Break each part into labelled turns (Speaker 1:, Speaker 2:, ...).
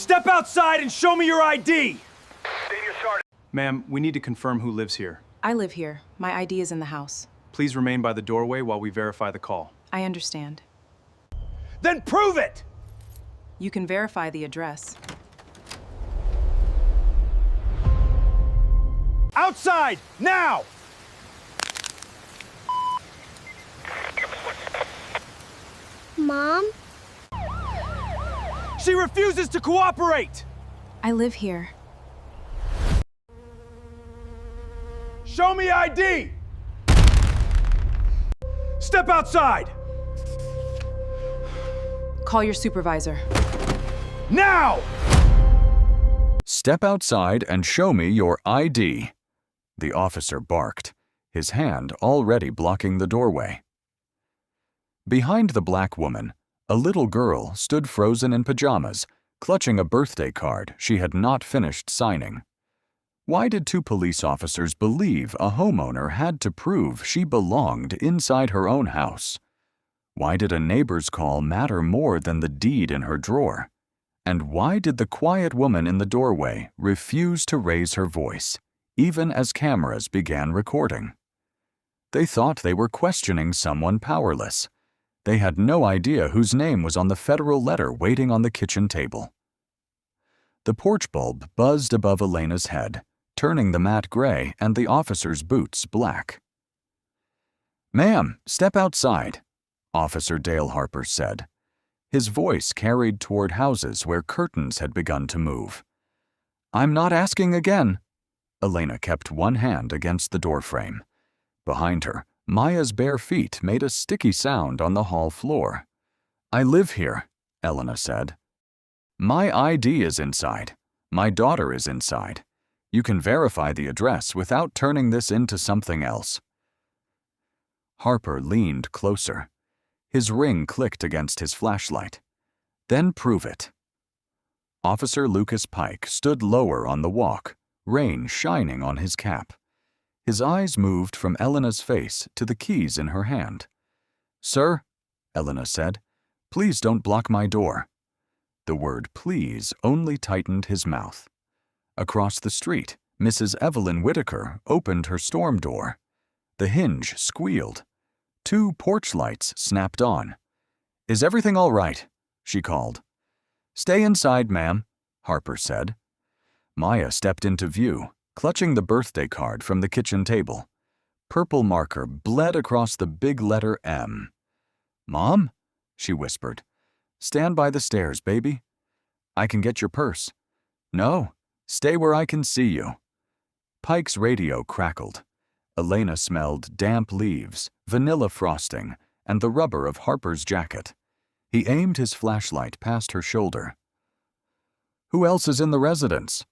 Speaker 1: Step outside and show me your ID! Ma'am, we need to confirm who lives here.
Speaker 2: I live here. My ID is in the house.
Speaker 1: Please remain by the doorway while we verify the call.
Speaker 2: I understand.
Speaker 1: Then prove it!
Speaker 2: You can verify the address.
Speaker 1: Outside, now!
Speaker 3: Mom?
Speaker 1: She refuses to cooperate!
Speaker 2: I live here.
Speaker 1: Show me ID! Step outside!
Speaker 2: Call your supervisor.
Speaker 1: Now!
Speaker 4: Step outside and show me your ID. The officer barked, his hand already blocking the doorway. Behind the black woman, a little girl stood frozen in pajamas, clutching a birthday card she had not finished signing. Why did two police officers believe a homeowner had to prove she belonged inside her own house? Why did a neighbor's call matter more than the deed in her drawer? And why did the quiet woman in the doorway refuse to raise her voice, even as cameras began recording? They thought they were questioning someone powerless. They had no idea whose name was on the federal letter waiting on the kitchen table. The porch bulb buzzed above Elena's head, turning the matte gray and the officer's boots black. "Ma'am, step outside," Officer Dale Harper said. His voice carried toward houses where curtains had begun to move. "I'm not asking again." Elena kept one hand against the doorframe. Behind her, Maya's bare feet made a sticky sound on the hall floor. "I live here," Elena said. "My ID is inside. My daughter is inside. You can verify the address without turning this into something else." Harper leaned closer. His ring clicked against his flashlight. "Then prove it." Officer Lucas Pike stood lower on the walk, rain shining on his cap. His eyes moved from Elena's face to the keys in her hand. "Sir," Elena said, "please don't block my door." The word "please" only tightened his mouth. Across the street, Mrs. Evelyn Whitaker opened her storm door. The hinge squealed. Two porch lights snapped on. "Is everything all right?" she called. "Stay inside, ma'am," Harper said. Maya stepped into view, clutching the birthday card from the kitchen table. Purple marker bled across the big letter M. "Mom?" she whispered. "Stand by the stairs, baby. I can get your purse." "No, stay where I can see you." Pike's radio crackled. Elena smelled damp leaves, vanilla frosting, and the rubber of Harper's jacket. He aimed his flashlight past her shoulder. "Who else is in the residence?"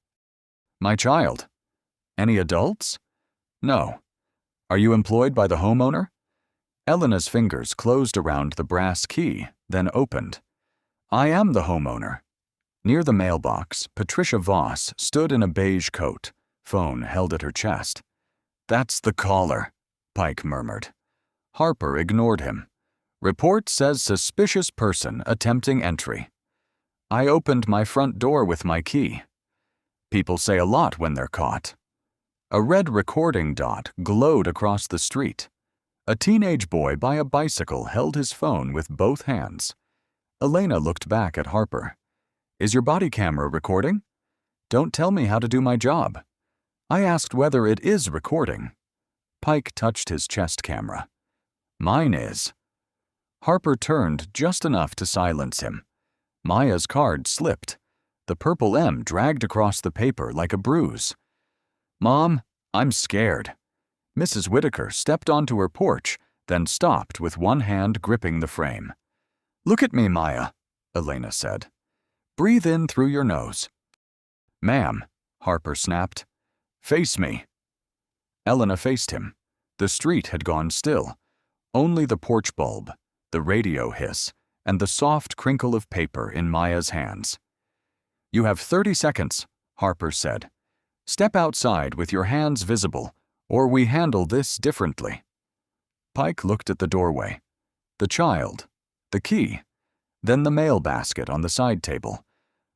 Speaker 4: "My child." "Any adults?" "No." "Are you employed by the homeowner?" Elena's fingers closed around the brass key, then opened. "I am the homeowner." Near the mailbox, Patricia Voss stood in a beige coat, phone held at her chest. "That's the caller," Pike murmured. Harper ignored him. "Report says suspicious person attempting entry." "I opened my front door with my key." People say a lot when they're caught. A red recording dot glowed across the street. A teenage boy by a bicycle held his phone with both hands. Elena looked back at Harper. "Is your body camera recording?" "Don't tell me how to do my job." "I asked whether it is recording." Pike touched his chest camera. "Mine is." Harper turned just enough to silence him. Maya's card slipped. The purple M dragged across the paper like a bruise. "Mom, I'm scared." Mrs. Whitaker stepped onto her porch, then stopped with one hand gripping the frame. "Look at me, Maya," Elena said. "Breathe in through your nose." "Ma'am," Harper snapped. "Face me." Elena faced him. The street had gone still. Only the porch bulb, the radio hiss, and the soft crinkle of paper in Maya's hands. "You have 30 seconds, Harper said. "Step outside with your hands visible, or we handle this differently." Pike looked at the doorway. The child, the key, then the mail basket on the side table.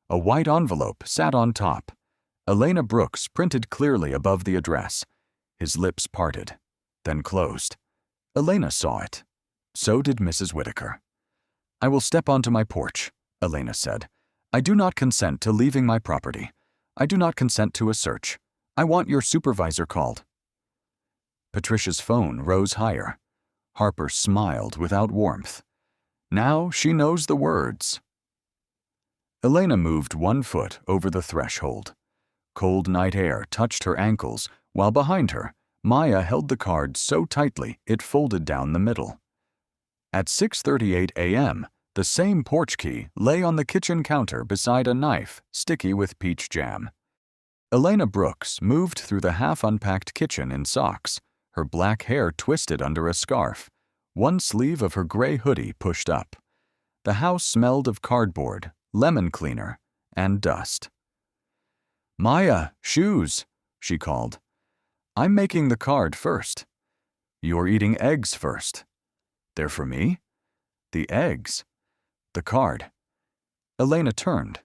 Speaker 4: A white envelope sat on top. Elena Brooks printed clearly above the address. His lips parted, then closed. Elena saw it. So did Mrs. Whitaker. "I will step onto my porch," Elena said. "I do not consent to leaving my property. I do not consent to a search. I want your supervisor called." Patricia's phone rose higher. Harper smiled without warmth. Now she knows the words. Elena moved 1 foot over the threshold. Cold night air touched her ankles, while behind her, Maya held the card so tightly it folded down the middle. At 6:38 a.m., the same porch key lay on the kitchen counter beside a knife sticky with peach jam. Elena Brooks moved through the half-unpacked kitchen in socks, her black hair twisted under a scarf, one sleeve of her gray hoodie pushed up. The house smelled of cardboard, lemon cleaner, and dust. "Maya, shoes," she called. "I'm making the card first. You're eating eggs first. They're for me? The eggs. The card." Elena turned.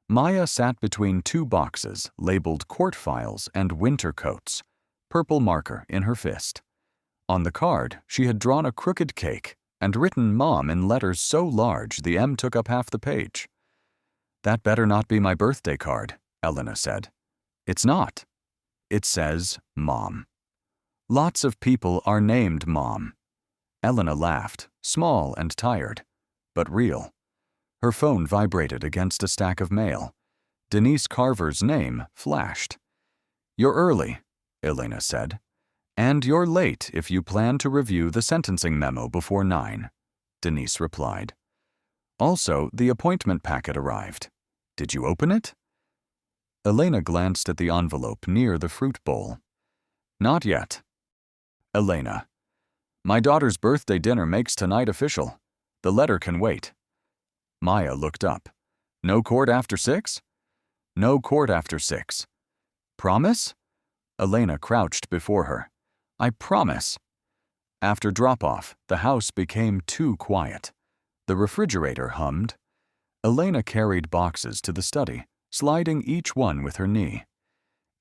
Speaker 4: Maya sat between 2 boxes labeled court files and winter coats, purple marker in her fist. On the card, she had drawn a crooked cake and written Mom in letters so large the M took up half the page. "That better not be my birthday card," Elena said. "It's not. It says Mom. Lots of people are named Mom." Elena laughed, small and tired, but real. Her phone vibrated against a stack of mail. Denise Carver's name flashed. "You're early," Elena said. "And you're late if you plan to review the sentencing memo before 9, Denise replied. "Also, the appointment packet arrived. Did you open it?" Elena glanced at the envelope near the fruit bowl. "Not yet." Elena: "My daughter's birthday dinner makes tonight official. The letter can wait." Maya looked up. "No court after 6? "No court after 6. "Promise?" Elena crouched before her. "I promise." After drop-off, the house became too quiet. The refrigerator hummed. Elena carried boxes to the study, sliding each one with her knee.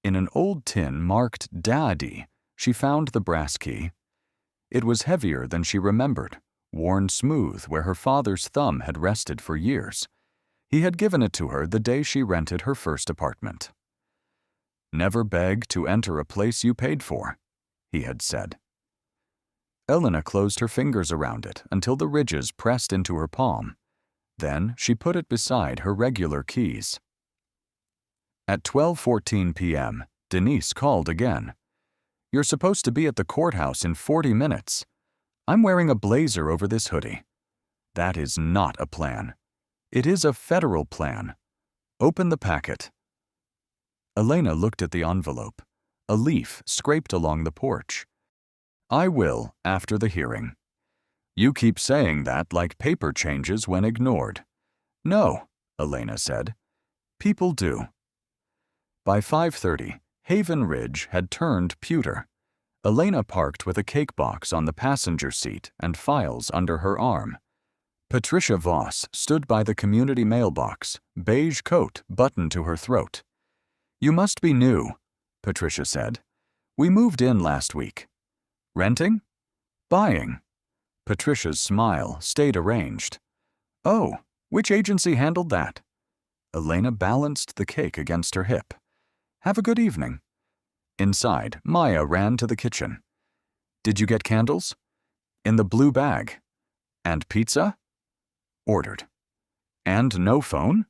Speaker 4: In an old tin marked Daddy, she found the brass key. It was heavier than she remembered, worn smooth where her father's thumb had rested for years. He had given it to her the day she rented her first apartment. "Never beg to enter a place you paid for," he had said. Elena closed her fingers around it until the ridges pressed into her palm. Then she put it beside her regular keys. At 12:14 p.m., Denise called again. "You're supposed to be at the courthouse in 40 minutes. I'm wearing a blazer over this hoodie." "That is not a plan. It is a federal plan. Open the packet." Elena looked at the envelope. A leaf scraped along the porch. "I will after the hearing." "You keep saying that like paper changes when ignored." "No," Elena said. "People do." By 5:30, Haven Ridge had turned pewter. Elena parked with a cake box on the passenger seat and files under her arm. Patricia Voss stood by the community mailbox, beige coat buttoned to her throat. "You must be new," Patricia said. "We moved in last week." "Renting?" "Buying." Patricia's smile stayed arranged. "Oh, which agency handled that?" Elena balanced the cake against her hip. "Have a good evening." Inside, Maya ran to the kitchen. "Did you get candles?" "In the blue bag." "And pizza?" "Ordered." "And no phone?"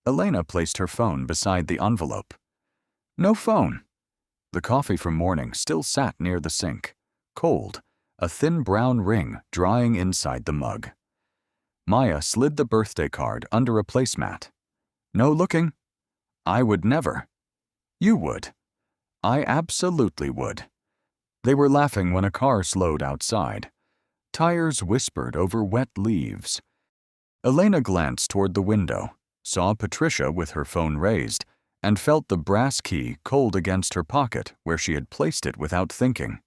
Speaker 4: Elena placed her phone beside the envelope. "No phone." The coffee from morning still sat near the sink, cold, a thin brown ring drying inside the mug. Maya slid the birthday card under a placemat. "No looking." "I would never." "You would." "I absolutely would." They were laughing when a car slowed outside. Tires whispered over wet leaves. Elena glanced toward the window, saw Patricia with her phone raised, and felt the brass key cold against her pocket where she had placed it without thinking.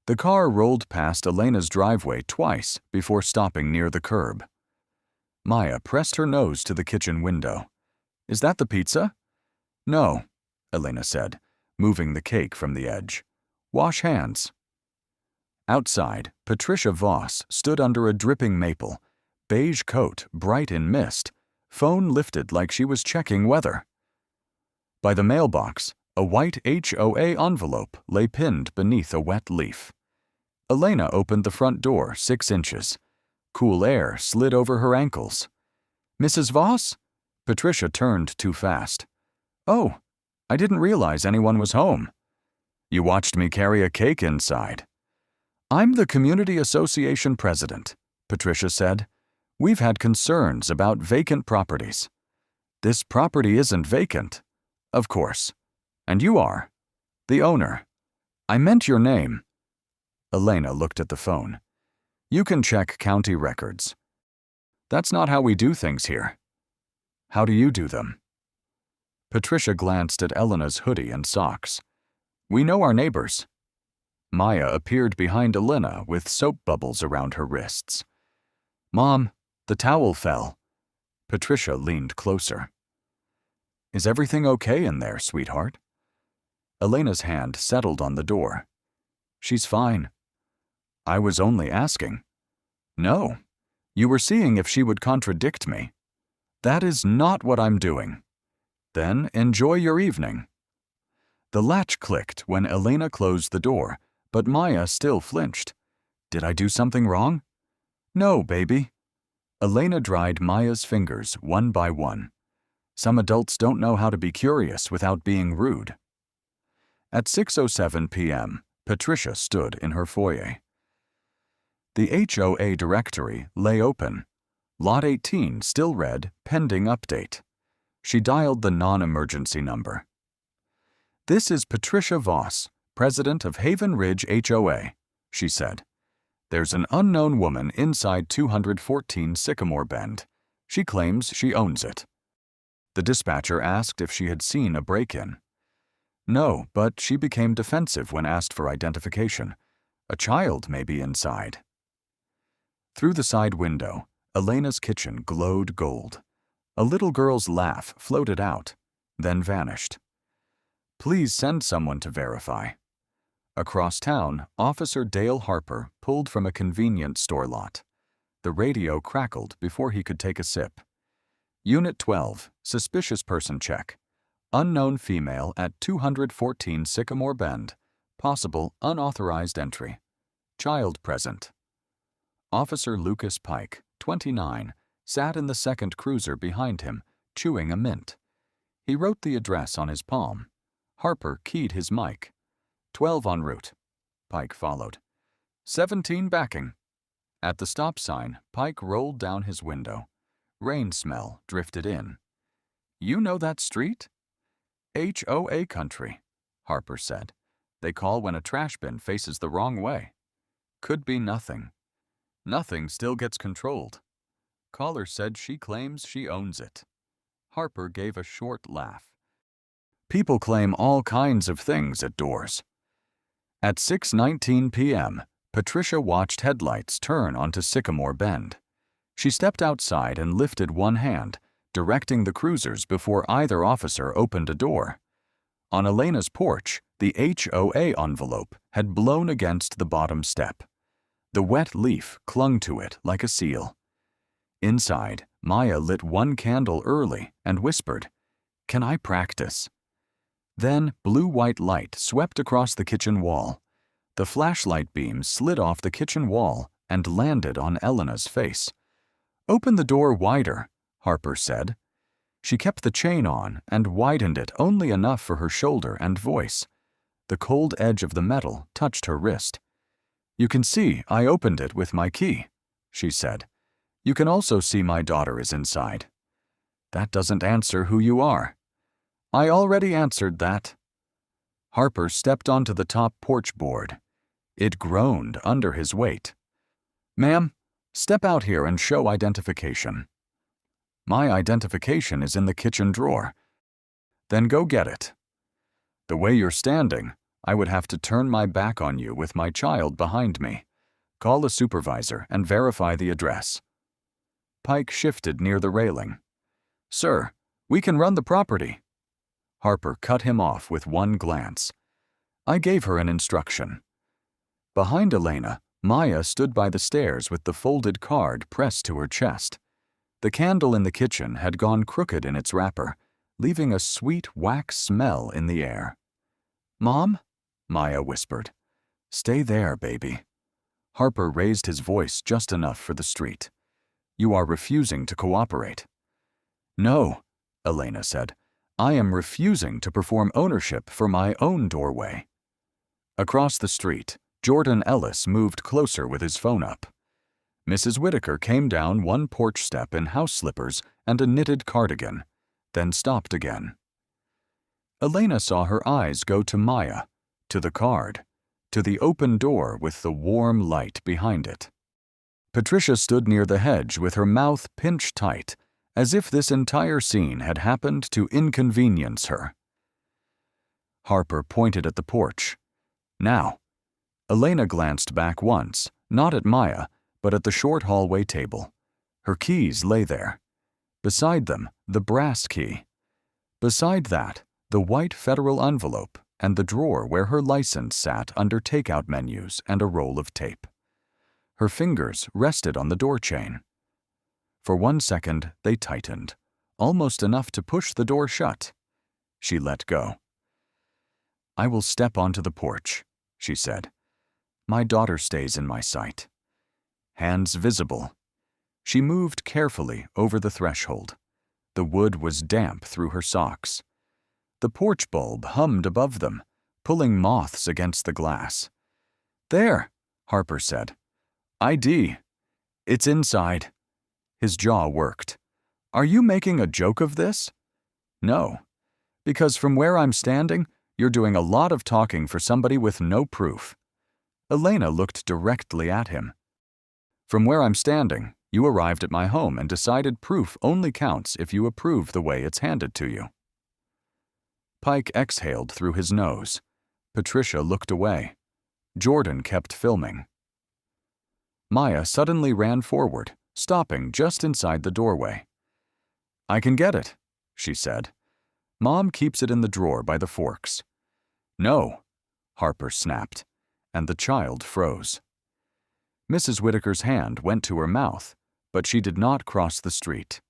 Speaker 4: The car rolled past Elena's driveway twice before stopping near the curb. Maya pressed her nose to the kitchen window. Is that the pizza? No, Elena said, moving the cake from the edge. Wash hands. Outside, Patricia Voss stood under a dripping maple, beige coat bright in mist, phone lifted like she was checking weather. By the mailbox, a white HOA envelope lay pinned beneath a wet leaf. Elena opened the front door 6 inches. Cool air slid over her ankles. Mrs. Voss? Patricia turned too fast. Oh, I didn't realize anyone was home. You watched me carry a cake inside. I'm the Community Association president, Patricia said. We've had concerns about vacant properties. This property isn't vacant. Of course. And you are. The owner. I meant your name. Elena looked at the phone. You can check county records. That's not how we do things here. How do you do them? Patricia glanced at Elena's hoodie and socks. We know our neighbors. Maya appeared behind Elena with soap bubbles around her wrists. Mom, the towel fell. Patricia leaned closer. Is everything okay in there, sweetheart? Elena's hand settled on the door. She's fine. I was only asking. No, you were seeing if she would contradict me. That is not what I'm doing. Then enjoy your evening. The latch clicked when Elena closed the door, but Maya still flinched. Did I do something wrong? No, baby. Elena dried Maya's fingers one by one. Some adults don't know how to be curious without being rude. At 6:07 p.m., Patricia stood in her foyer. The HOA directory lay open. Lot 18 still read, pending update. She dialed the non-emergency number. This is Patricia Voss, president of Haven Ridge HOA, she said. There's an unknown woman inside 214 Sycamore Bend. She claims she owns it. The dispatcher asked if she had seen a break-in. No, but she became defensive when asked for identification. A child may be inside. Through the side window, Elena's kitchen glowed gold. A little girl's laugh floated out, then vanished. Please send someone to verify. Across town, Officer Dale Harper pulled from a convenience store lot. The radio crackled before he could take a sip. Unit 12, suspicious person check. Unknown female at 214 Sycamore Bend. Possible unauthorized entry. Child present. Officer Lucas Pike, 29, sat in the second cruiser behind him, chewing a mint. He wrote the address on his palm. Harper keyed his mic. 12 en route. Pike followed. 17 backing. At the stop sign, Pike rolled down his window. Rain smell drifted in. You know that street? HOA country, Harper said. They call when a trash bin faces the wrong way. Could be nothing. Nothing still gets controlled. Caller said she claims she owns it. Harper gave a short laugh. People claim all kinds of things at doors. At 6:19 p.m., Patricia watched headlights turn onto Sycamore Bend. She stepped outside and lifted one hand, directing the cruisers before either officer opened a door. On Elena's porch, the HOA envelope had blown against the bottom step. The wet leaf clung to it like a seal. Inside, Maya lit one candle early and whispered, "Can I practice?" Then blue-white light swept across the kitchen wall. The flashlight beam slid off the kitchen wall and landed on Elena's face. "Open the door wider," Harper said. She kept the chain on and widened it only enough for her shoulder and voice. The cold edge of the metal touched her wrist. "You can see I opened it with my key," she said. "You can also see my daughter is inside." "That doesn't answer who you are." "I already answered that." Harper stepped onto the top porch board. It groaned under his weight. "Ma'am, step out here and show identification." "My identification is in the kitchen drawer." "Then go get it." "The way you're standing, I would have to turn my back on you with my child behind me. Call a supervisor and verify the address." Pike shifted near the railing. "Sir, we can run the property." Harper cut him off with one glance. "I gave her an instruction." Behind Elena, Maya stood by the stairs with the folded card pressed to her chest. The candle in the kitchen had gone crooked in its wrapper, leaving a sweet wax smell in the air. "Mom?" Maya whispered. "Stay there, baby." Harper raised his voice just enough for the street. "You are refusing to cooperate." "No," Elena said. "I am refusing to perform ownership for my own doorway." Across the street, Jordan Ellis moved closer with his phone up. Mrs. Whitaker came down one porch step in house slippers and a knitted cardigan, then stopped again. Elena saw her eyes go to Maya, to the card, to the open door with the warm light behind it. Patricia stood near the hedge with her mouth pinched tight, as if this entire scene had happened to inconvenience her. Harper pointed at the porch. "Now." Elena glanced back once, not at Maya, but at the short hallway table. Her keys lay there. Beside them, the brass key. Beside that, the white federal envelope and the drawer where her license sat under takeout menus and a roll of tape. Her fingers rested on the door chain. For 1 second, they tightened, almost enough to push the door shut. She let go. "I will step onto the porch," she said. "My daughter stays in my sight." Hands visible. She moved carefully over the threshold. The wood was damp through her socks. The porch bulb hummed above them, pulling moths against the glass. "There," Harper said. "ID. It's inside." His jaw worked. "Are you making a joke of this?" "No. Because from where I'm standing, you're doing a lot of talking for somebody with no proof." Elena looked directly at him. "From where I'm standing, you arrived at my home and decided proof only counts if you approve the way it's handed to you." Pike exhaled through his nose. Patricia looked away. Jordan kept filming. Maya suddenly ran forward, stopping just inside the doorway. "I can get it," she said. "Mom keeps it in the drawer by the forks." "No," Harper snapped, and the child froze. Mrs. Whitaker's hand went to her mouth, but she did not cross the street.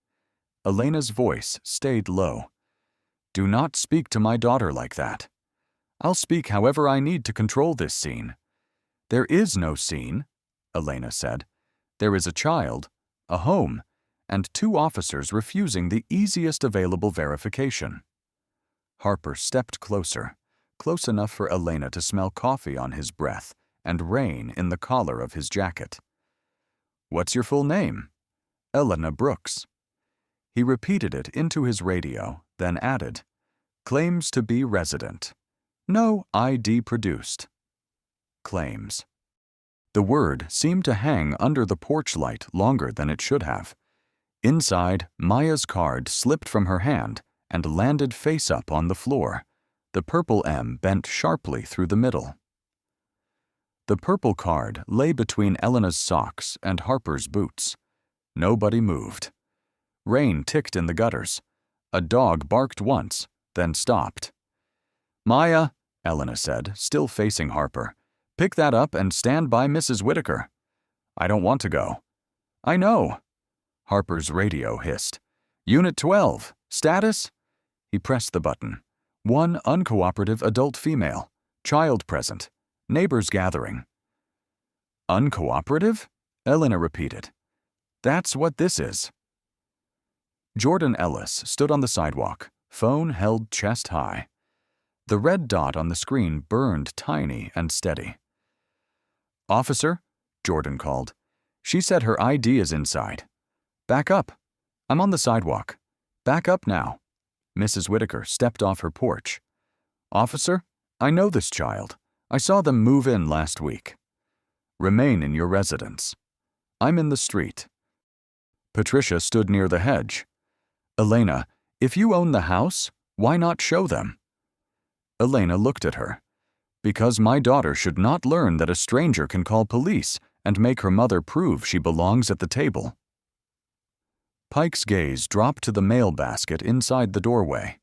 Speaker 4: Elena's voice stayed low. "Do not speak to my daughter like that. I'll speak however I need to control this scene." "There is no scene," Elena said. "There is a child, a home, and 2 officers refusing the easiest available verification." Harper stepped closer, close enough for Elena to smell coffee on his breath and rain in the collar of his jacket. "What's your full name?" "Elena Brooks." He repeated it into his radio, then added, "Claims to be resident. No ID produced." Claims. The word seemed to hang under the porch light longer than it should have. Inside, Maya's card slipped from her hand and landed face up on the floor, the purple M bent sharply through the middle. The purple card lay between Elena's socks and Harper's boots. Nobody moved. Rain ticked in the gutters. A dog barked once, then stopped. "Maya," Elena said, still facing Harper, "pick that up and stand by Mrs. Whitaker." "I don't want to go." "I know." Harper's radio hissed. "Unit 12. Status?" He pressed the button. 1 uncooperative adult female. Child present. Neighbors gathering. "Uncooperative?" Elena repeated. "That's what this is." Jordan Ellis stood on the sidewalk, phone held chest high. The red dot on the screen burned tiny and steady. "Officer," Jordan called. "She said her ID is inside." "Back up. I'm on the sidewalk. Back up now." Mrs. Whitaker stepped off her porch. "Officer, I know this child. I saw them move in last week." "Remain in your residence." "I'm in the street." Patricia stood near the hedge. "Elena, if you own the house, why not show them?" Elena looked at her. "Because my daughter should not learn that a stranger can call police and make her mother prove she belongs at the table." Pike's gaze dropped to the mail basket inside the doorway.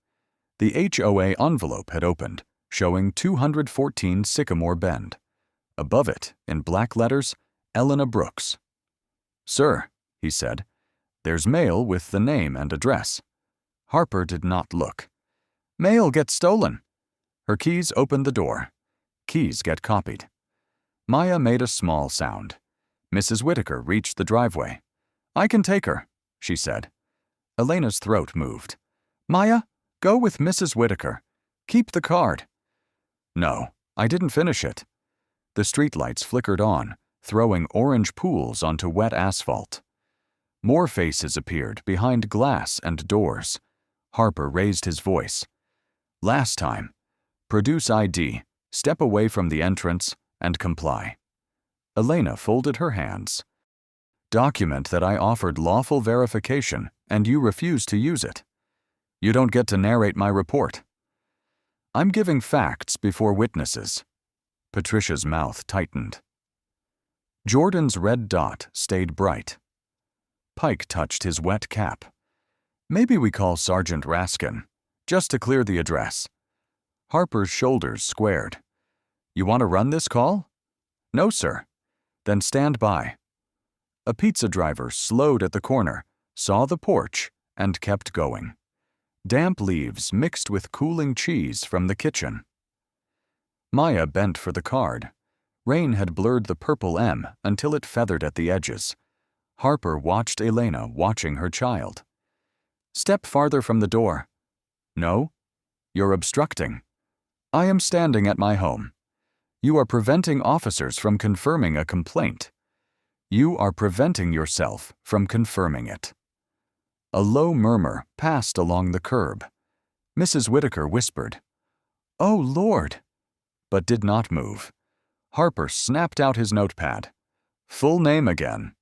Speaker 4: The HOA envelope had opened, showing 214 Sycamore Bend. Above it, in black letters, Elena Brooks. "Sir," he said, "there's mail with the name and address." Harper did not look. "Mail gets stolen." Her keys opened the door. Keys get copied. Maya made a small sound. Mrs. Whitaker reached the driveway. "I can take her," she said. Elena's throat moved. "Maya, go with Mrs. Whitaker. Keep the card." "No, I didn't finish it." The streetlights flickered on, throwing orange pools onto wet asphalt. More faces appeared behind glass and doors. Harper raised his voice. "Last time. Produce ID, step away from the entrance, and comply." Elena folded her hands. "Document that I offered lawful verification, and you refuse to use it. You don't get to narrate my report." "I'm giving facts before witnesses." Patricia's mouth tightened. Jordan's red dot stayed bright. Pike touched his wet cap. "Maybe we call Sergeant Raskin, just to clear the address." Harper's shoulders squared. "You want to run this call?" "No, sir." "Then stand by." A pizza driver slowed at the corner, saw the porch, and kept going. Damp leaves mixed with cooling cheese from the kitchen. Maya bent for the card. Rain had blurred the purple M until it feathered at the edges. Harper watched Elena watching her child. "Step farther from the door." "No. You're obstructing." "I am standing at my home." "You are preventing officers from confirming a complaint." "You are preventing yourself from confirming it." A low murmur passed along the curb. Mrs. Whitaker whispered, "Oh, Lord," but did not move. Harper snapped out his notepad. Full name again.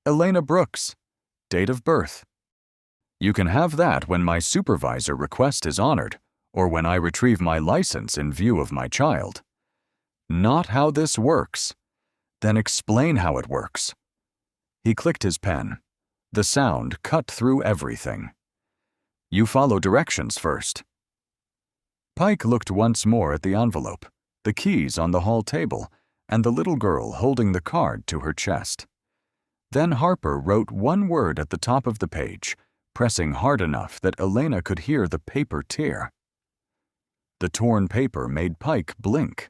Speaker 4: Elena Brooks. Date of birth. "You can have that when my supervisor request is honored, or when I retrieve my license in view of my child." "Not how this works." "Then explain how it works." He clicked his pen. The sound cut through everything. "You follow directions first." Pike looked once more at the envelope, the keys on the hall table, and the little girl holding the card to her chest. Then Harper wrote one word at the top of the page, pressing hard enough that Elena could hear the paper tear. The torn paper made Pike blink.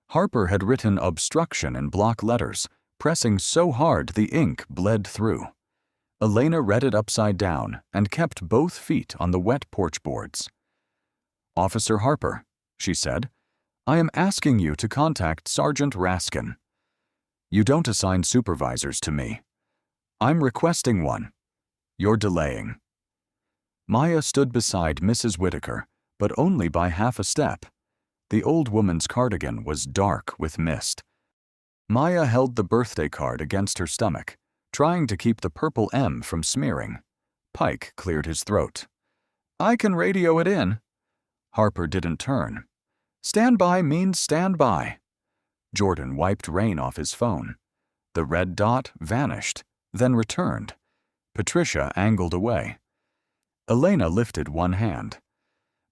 Speaker 4: Harper had written obstruction in block letters, pressing so hard the ink bled through. Elena read it upside down and kept both feet on the wet porch boards. "Officer Harper," she said, "I am asking you to contact Sergeant Raskin. You don't assign supervisors to me. I'm requesting one. You're delaying." Maya stood beside Mrs. Whitaker, but only by half a step. The old woman's cardigan was dark with mist. Maya held the birthday card against her stomach, trying to keep the purple M from smearing. Pike cleared his throat. "I can radio it in." Harper didn't turn. "Stand by means stand by." Jordan wiped rain off his phone. The red dot vanished, then returned. Patricia angled away. Elena lifted one hand.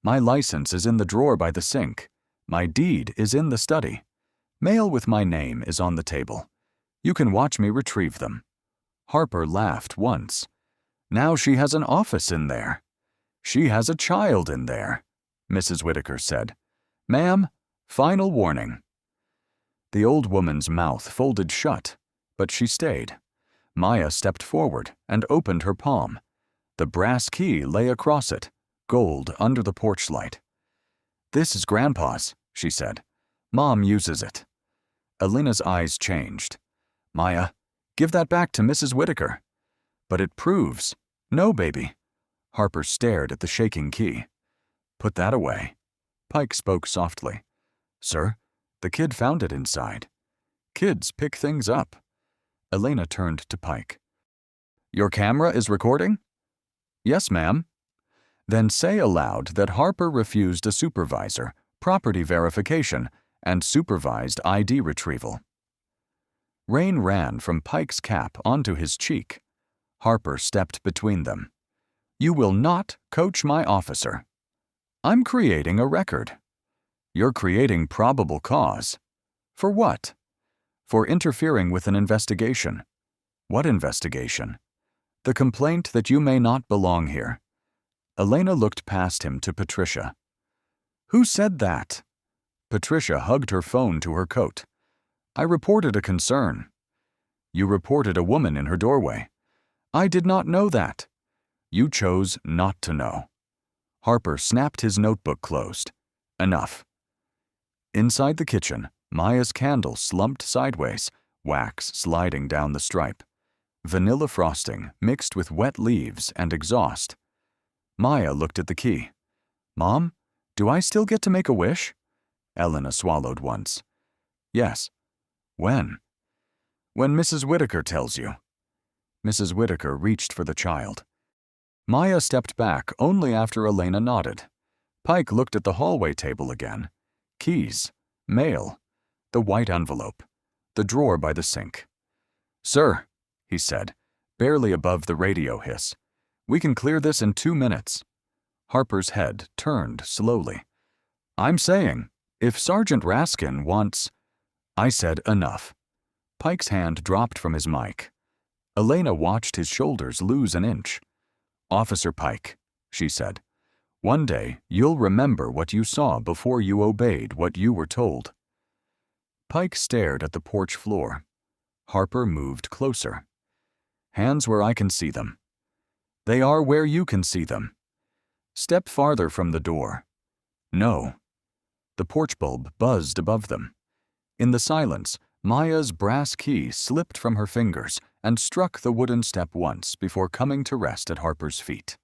Speaker 4: "My license is in the drawer by the sink. My deed is in the study. Mail with my name is on the table. You can watch me retrieve them." Harper laughed once. "Now she has an office in there." "She has a child in there," Mrs. Whitaker said. "Ma'am, final warning." The old woman's mouth folded shut, but she stayed. Maya stepped forward and opened her palm. The brass key lay across it, gold under the porch light. "This is Grandpa's," she said. "Mom uses it." Elena's eyes changed. "Maya, give that back to Mrs. Whitaker." "But it proves—" "No, baby." Harper stared at the shaking key. "Put that away." Pike spoke softly. "Sir, the kid found it inside." "Kids pick things up." Elena turned to Pike. "Your camera is recording?" "Yes, ma'am." "Then say aloud that Harper refused a supervisor, property verification, and supervised ID retrieval." Rain ran from Pike's cap onto his cheek. Harper stepped between them. You will not coach my officer. I'm creating a record. You're creating probable cause. For what? For interfering with an investigation. What investigation? The complaint that you may not belong here. Elena looked past him to Patricia. Who said that? Patricia hugged her phone to her coat. I reported a concern. You reported a woman in her doorway. I did not know that. You chose not to know. Harper snapped his notebook closed. Enough. Inside the kitchen, Maya's candle slumped sideways, wax sliding down the stripe. Vanilla frosting mixed with wet leaves and exhaust. Maya looked at the key. Mom, do I still get to make a wish? Elena swallowed once. Yes. When? When Mrs. Whitaker tells you. Mrs. Whitaker reached for the child. Maya stepped back only after Elena nodded. Pike looked at the hallway table again. Keys, mail, the white envelope, the drawer by the sink. Sir, he said, barely above the radio hiss. We can clear this in 2 minutes. Harper's head turned slowly. I'm saying, if Sergeant Raskin wants... I said enough. Pike's hand dropped from his mic. Elena watched his shoulders lose an inch. Officer Pike, she said, one day you'll remember what you saw before you obeyed what you were told. Pike stared at the porch floor. Harper moved closer. Hands where I can see them. They are where you can see them. Step farther from the door. No. The porch bulb buzzed above them. In the silence, Maya's brass key slipped from her fingers and struck the wooden step once before coming to rest at Harper's feet.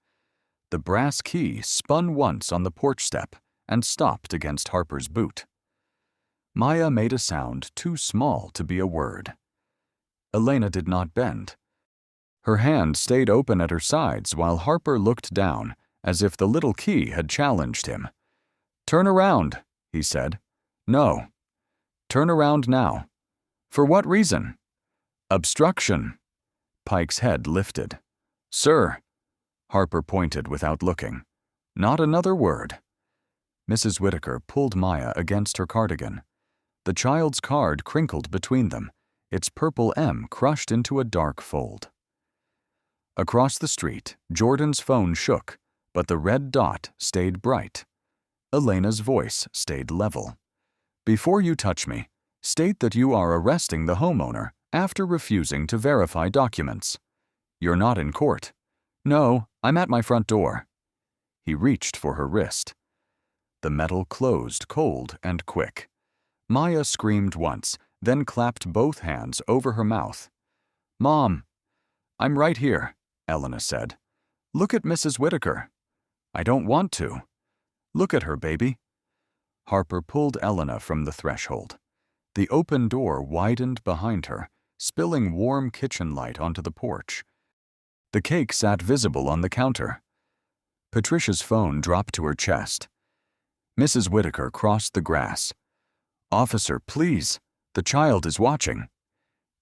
Speaker 4: The brass key spun once on the porch step and stopped against Harper's boot. Maya made a sound too small to be a word. Elena did not bend. Her hand stayed open at her sides while Harper looked down, as if the little key had challenged him. Turn around, he said. No. Turn around now. For what reason? Obstruction. Pike's head lifted. Sir. Harper pointed without looking. Not another word. Mrs. Whitaker pulled Maya against her cardigan. The child's card crinkled between them, its purple M crushed into a dark fold. Across the street, Jordan's phone shook, but the red dot stayed bright. Elena's voice stayed level. Before you touch me, state that you are arresting the homeowner after refusing to verify documents. You're not in court. No, I'm at my front door. He reached for her wrist. The metal closed cold and quick. Maya screamed once, then clapped both hands over her mouth. Mom! I'm right here, Elena said. Look at Mrs. Whitaker. I don't want to. Look at her, baby. Harper pulled Elena from the threshold. The open door widened behind her, spilling warm kitchen light onto the porch. The cake sat visible on the counter. Patricia's phone dropped to her chest. Mrs. Whitaker crossed the grass. Officer, please. The child is watching.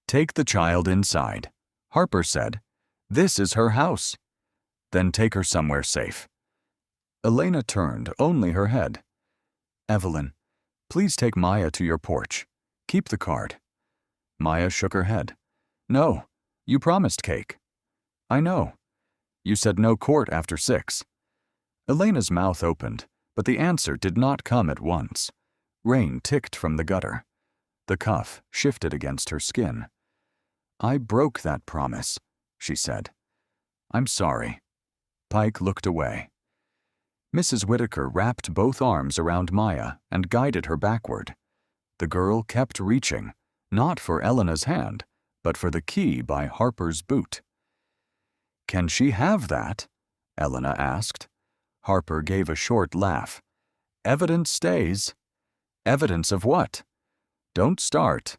Speaker 4: Take the child inside, Harper said. This is her house. Then take her somewhere safe. Elena turned only her head. Evelyn, please take Maya to your porch. Keep the card. Maya shook her head. No, you promised cake. I know. You said no court after 6. Elena's mouth opened, but the answer did not come at once. Rain ticked from the gutter. The cuff shifted against her skin. I broke that promise, she said. I'm sorry. Pike looked away. Mrs. Whitaker wrapped both arms around Maya and guided her backward. The girl kept reaching, not for Elena's hand, but for the key by Harper's boot. Can she have that? Elena asked. Harper gave a short laugh. Evidence stays. Evidence of what? Don't start.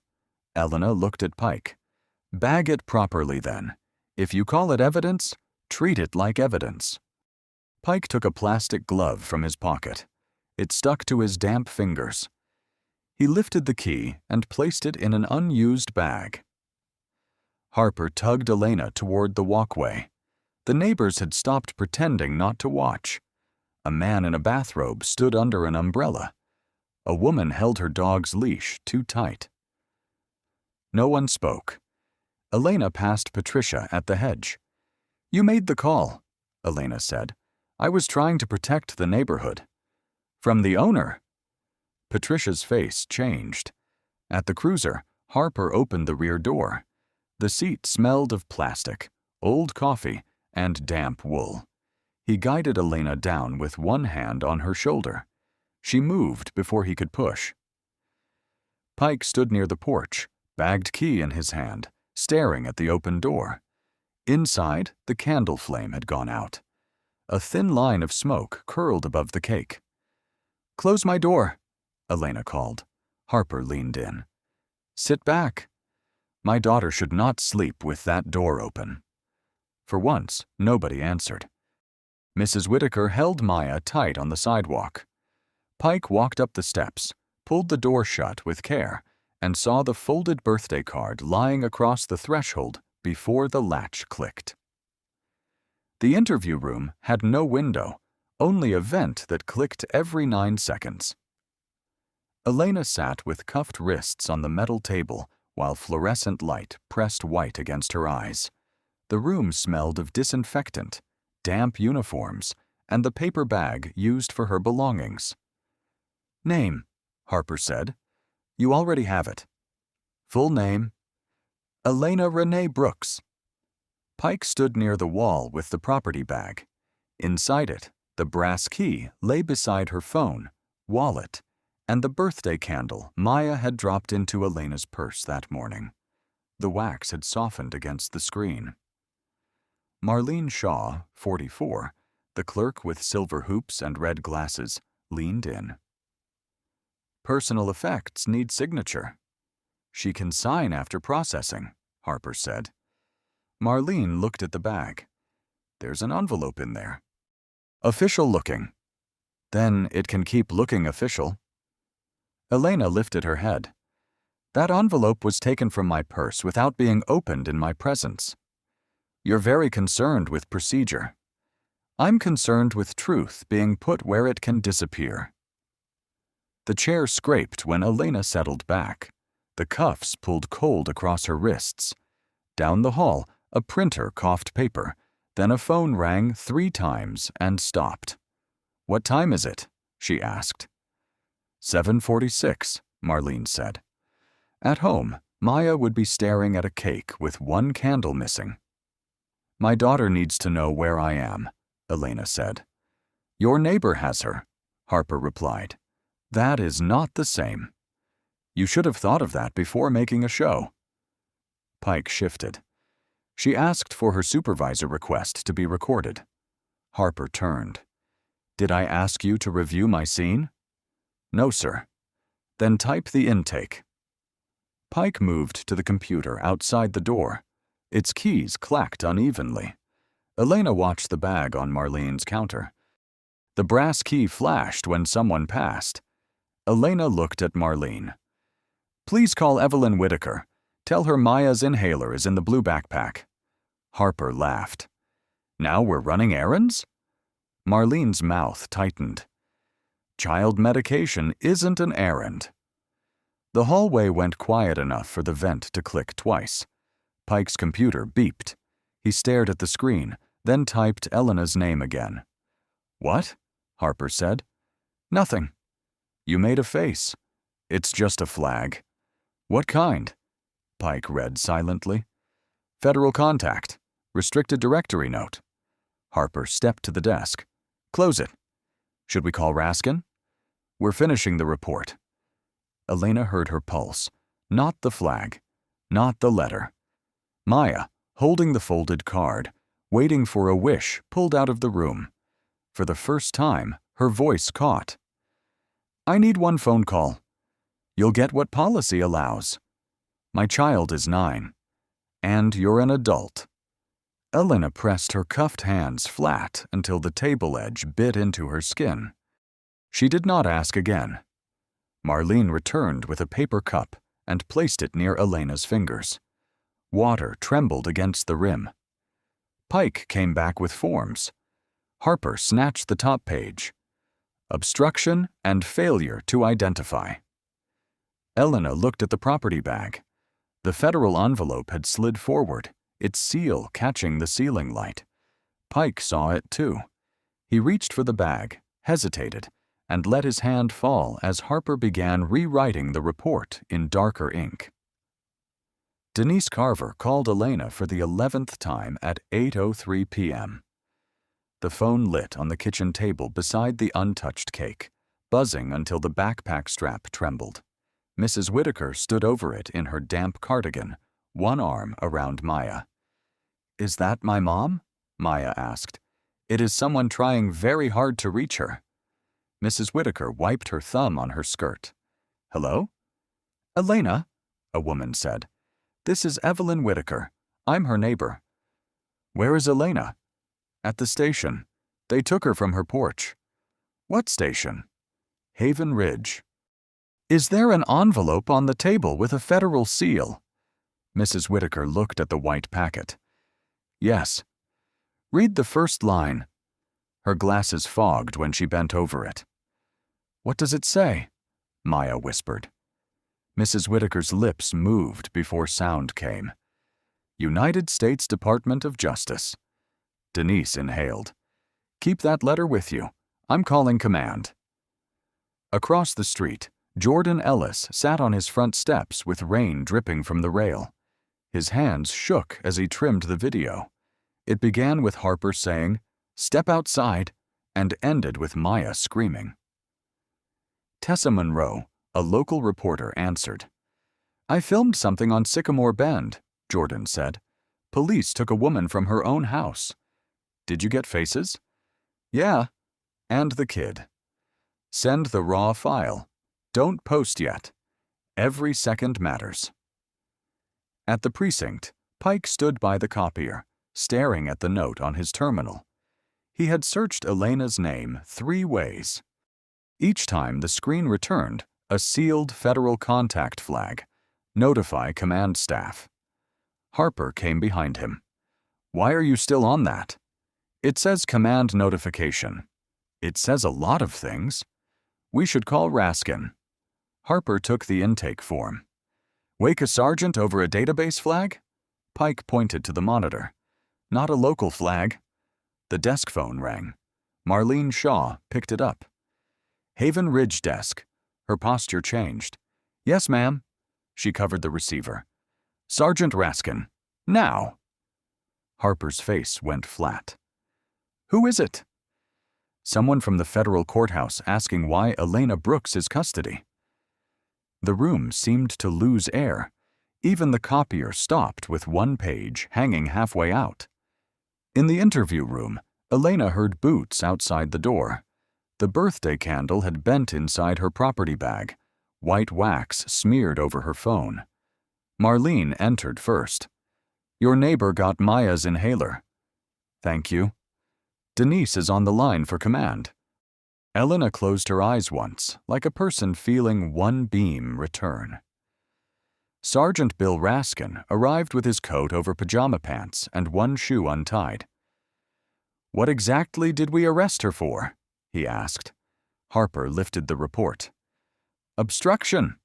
Speaker 4: Elena looked at Pike. Bag it properly, then. If you call it evidence, treat it like evidence. Pike took a plastic glove from his pocket. It stuck to his damp fingers. He lifted the key and placed it in an unused bag. Harper tugged Elena toward the walkway. The neighbors had stopped pretending not to watch. A man in a bathrobe stood under an umbrella. A woman held her dog's leash too tight. No one spoke. Elena passed Patricia at the hedge. "You made the call," Elena said. "I was trying to protect the neighborhood." "From the owner?" Patricia's face changed. At the cruiser, Harper opened the rear door. The seat smelled of plastic, old coffee, and damp wool. He guided Elena down with one hand on her shoulder. She moved before he could push. Pike stood near the porch, bagged key in his hand, staring at the open door. Inside, the candle flame had gone out. A thin line of smoke curled above the cake. "Close my door," Elena called. Harper leaned in. "Sit back. My daughter should not sleep with that door open." For once, nobody answered. Mrs. Whitaker held Maya tight on the sidewalk. Pike walked up the steps, pulled the door shut with care, and saw the folded birthday card lying across the threshold before the latch clicked. The interview room had no window, only a vent that clicked every 9 seconds. Elena sat with cuffed wrists on the metal table while fluorescent light pressed white against her eyes. The room smelled of disinfectant, damp uniforms, and the paper bag used for her belongings. "Name," Harper said. "You already have it." "Full name?" "Elena Renee Brooks." Pike stood near the wall with the property bag. Inside it, the brass key lay beside her phone, wallet, and the birthday candle Maya had dropped into Elena's purse that morning. The wax had softened against the screen. Marlene Shaw, 44, the clerk with silver hoops and red glasses, leaned in. "Personal effects need signature." "She can sign after processing," Harper said. Marlene looked at the bag. "There's an envelope in there." "Official looking." "Then it can keep looking official." Elena lifted her head. "That envelope was taken from my purse without being opened in my presence." "You're very concerned with procedure." "I'm concerned with truth being put where it can disappear." The chair scraped when Elena settled back. The cuffs pulled cold across her wrists. Down the hall, a printer coughed paper. Then a phone rang 3 times and stopped. "What time is it?" she asked. 7:46, Marlene said. At home, Maya would be staring at a cake with one candle missing. "My daughter needs to know where I am," Elena said. "Your neighbor has her," Harper replied. "That is not the same. You should have thought of that before making a show." Pike shifted. She asked for her supervisor request to be recorded. Harper turned. "Did I ask you to review my scene?" "No, sir." "Then type the intake." Pike moved to the computer outside the door. Its keys clacked unevenly. Elena watched the bag on Marlene's counter. The brass key flashed when someone passed. Elena looked at Marlene. "Please call Evelyn Whitaker. Tell her Maya's inhaler is in the blue backpack." Harper laughed. "Now we're running errands?" Marlene's mouth tightened. "Child medication isn't an errand." The hallway went quiet enough for the vent to click twice. Pike's computer beeped. He stared at the screen, then typed Elena's name again. "What?" Harper said. "Nothing." "You made a face." "It's just a flag." "What kind?" Pike read silently. "Federal contact. Restricted directory note." Harper stepped to the desk. "Close it." "Should we call Raskin?" "We're finishing the report." Elena heard her pulse. Not the flag. Not the letter. Maya, holding the folded card, waiting for a wish, pulled out of the room. For the first time, her voice caught. "I need one phone call." "You'll get what policy allows." "My child is 9. "And you're an adult." Elena pressed her cuffed hands flat until the table edge bit into her skin. She did not ask again. Marlene returned with a paper cup and placed it near Elena's fingers. Water trembled against the rim. Pike came back with forms. Harper snatched the top page. Obstruction and failure to identify. Elena looked at the property bag. The federal envelope had slid forward, its seal catching the ceiling light. Pike saw it too. He reached for the bag, hesitated, and let his hand fall as Harper began rewriting the report in darker ink. Denise Carver called Elena for the 11th time at 8:03 p.m. The phone lit on the kitchen table beside the untouched cake, buzzing until the backpack strap trembled. Mrs. Whitaker stood over it in her damp cardigan, one arm around Maya. "Is that my mom?" Maya asked. "It is someone trying very hard to reach her." Mrs. Whitaker wiped her thumb on her skirt. "Hello?" "Elena," a woman said. "This is Evelyn Whitaker. I'm her neighbor." "Where is Elena?" "At the station. They took her from her porch." "What station?" "Haven Ridge." "Is there an envelope on the table with a federal seal?" Mrs. Whitaker looked at the white packet. "Yes." "Read the first line." Her glasses fogged when she bent over it. "What does it say?" Maya whispered. Mrs. Whitaker's lips moved before sound came. "United States Department of Justice." Denise inhaled. "Keep that letter with you. I'm calling command." Across the street, Jordan Ellis sat on his front steps with rain dripping from the rail. His hands shook as he trimmed the video. It began with Harper saying, "Step outside," and ended with Maya screaming. Tessa Monroe, a local reporter, answered. "I filmed something on Sycamore Bend," Jordan said. "Police took a woman from her own house." "Did you get faces?" "Yeah. And the kid." "Send the raw file. Don't post yet. Every second matters." At the precinct, Pike stood by the copier, staring at the note on his terminal. He had searched Elena's name 3 ways. Each time the screen returned a sealed federal contact flag. Notify command staff. Harper came behind him. "Why are you still on that?" "It says command notification." "It says a lot of things." "We should call Raskin." Harper took the intake form. "Wake a sergeant over a database flag?" Pike pointed to the monitor. "Not a local flag." The desk phone rang. Marlene Shaw picked it up. "Haven Ridge desk." Her posture changed. "Yes, ma'am." She covered the receiver. "Sergeant Raskin. Now." Harper's face went flat. "Who is it?" "Someone from the federal courthouse asking why Elena Brooks is custody." The room seemed to lose air. Even the copier stopped with one page hanging halfway out. In the interview room, Elena heard boots outside the door. The birthday candle had bent inside her property bag, white wax smeared over her phone. Marlene entered first. "Your neighbor got Maya's inhaler." "Thank you." "Denise is on the line for command." Elena closed her eyes once, like a person feeling one beam return. Sergeant Bill Raskin arrived with his coat over pajama pants and one shoe untied. "What exactly did we arrest her for?" he asked. Harper lifted the report. "Obstruction."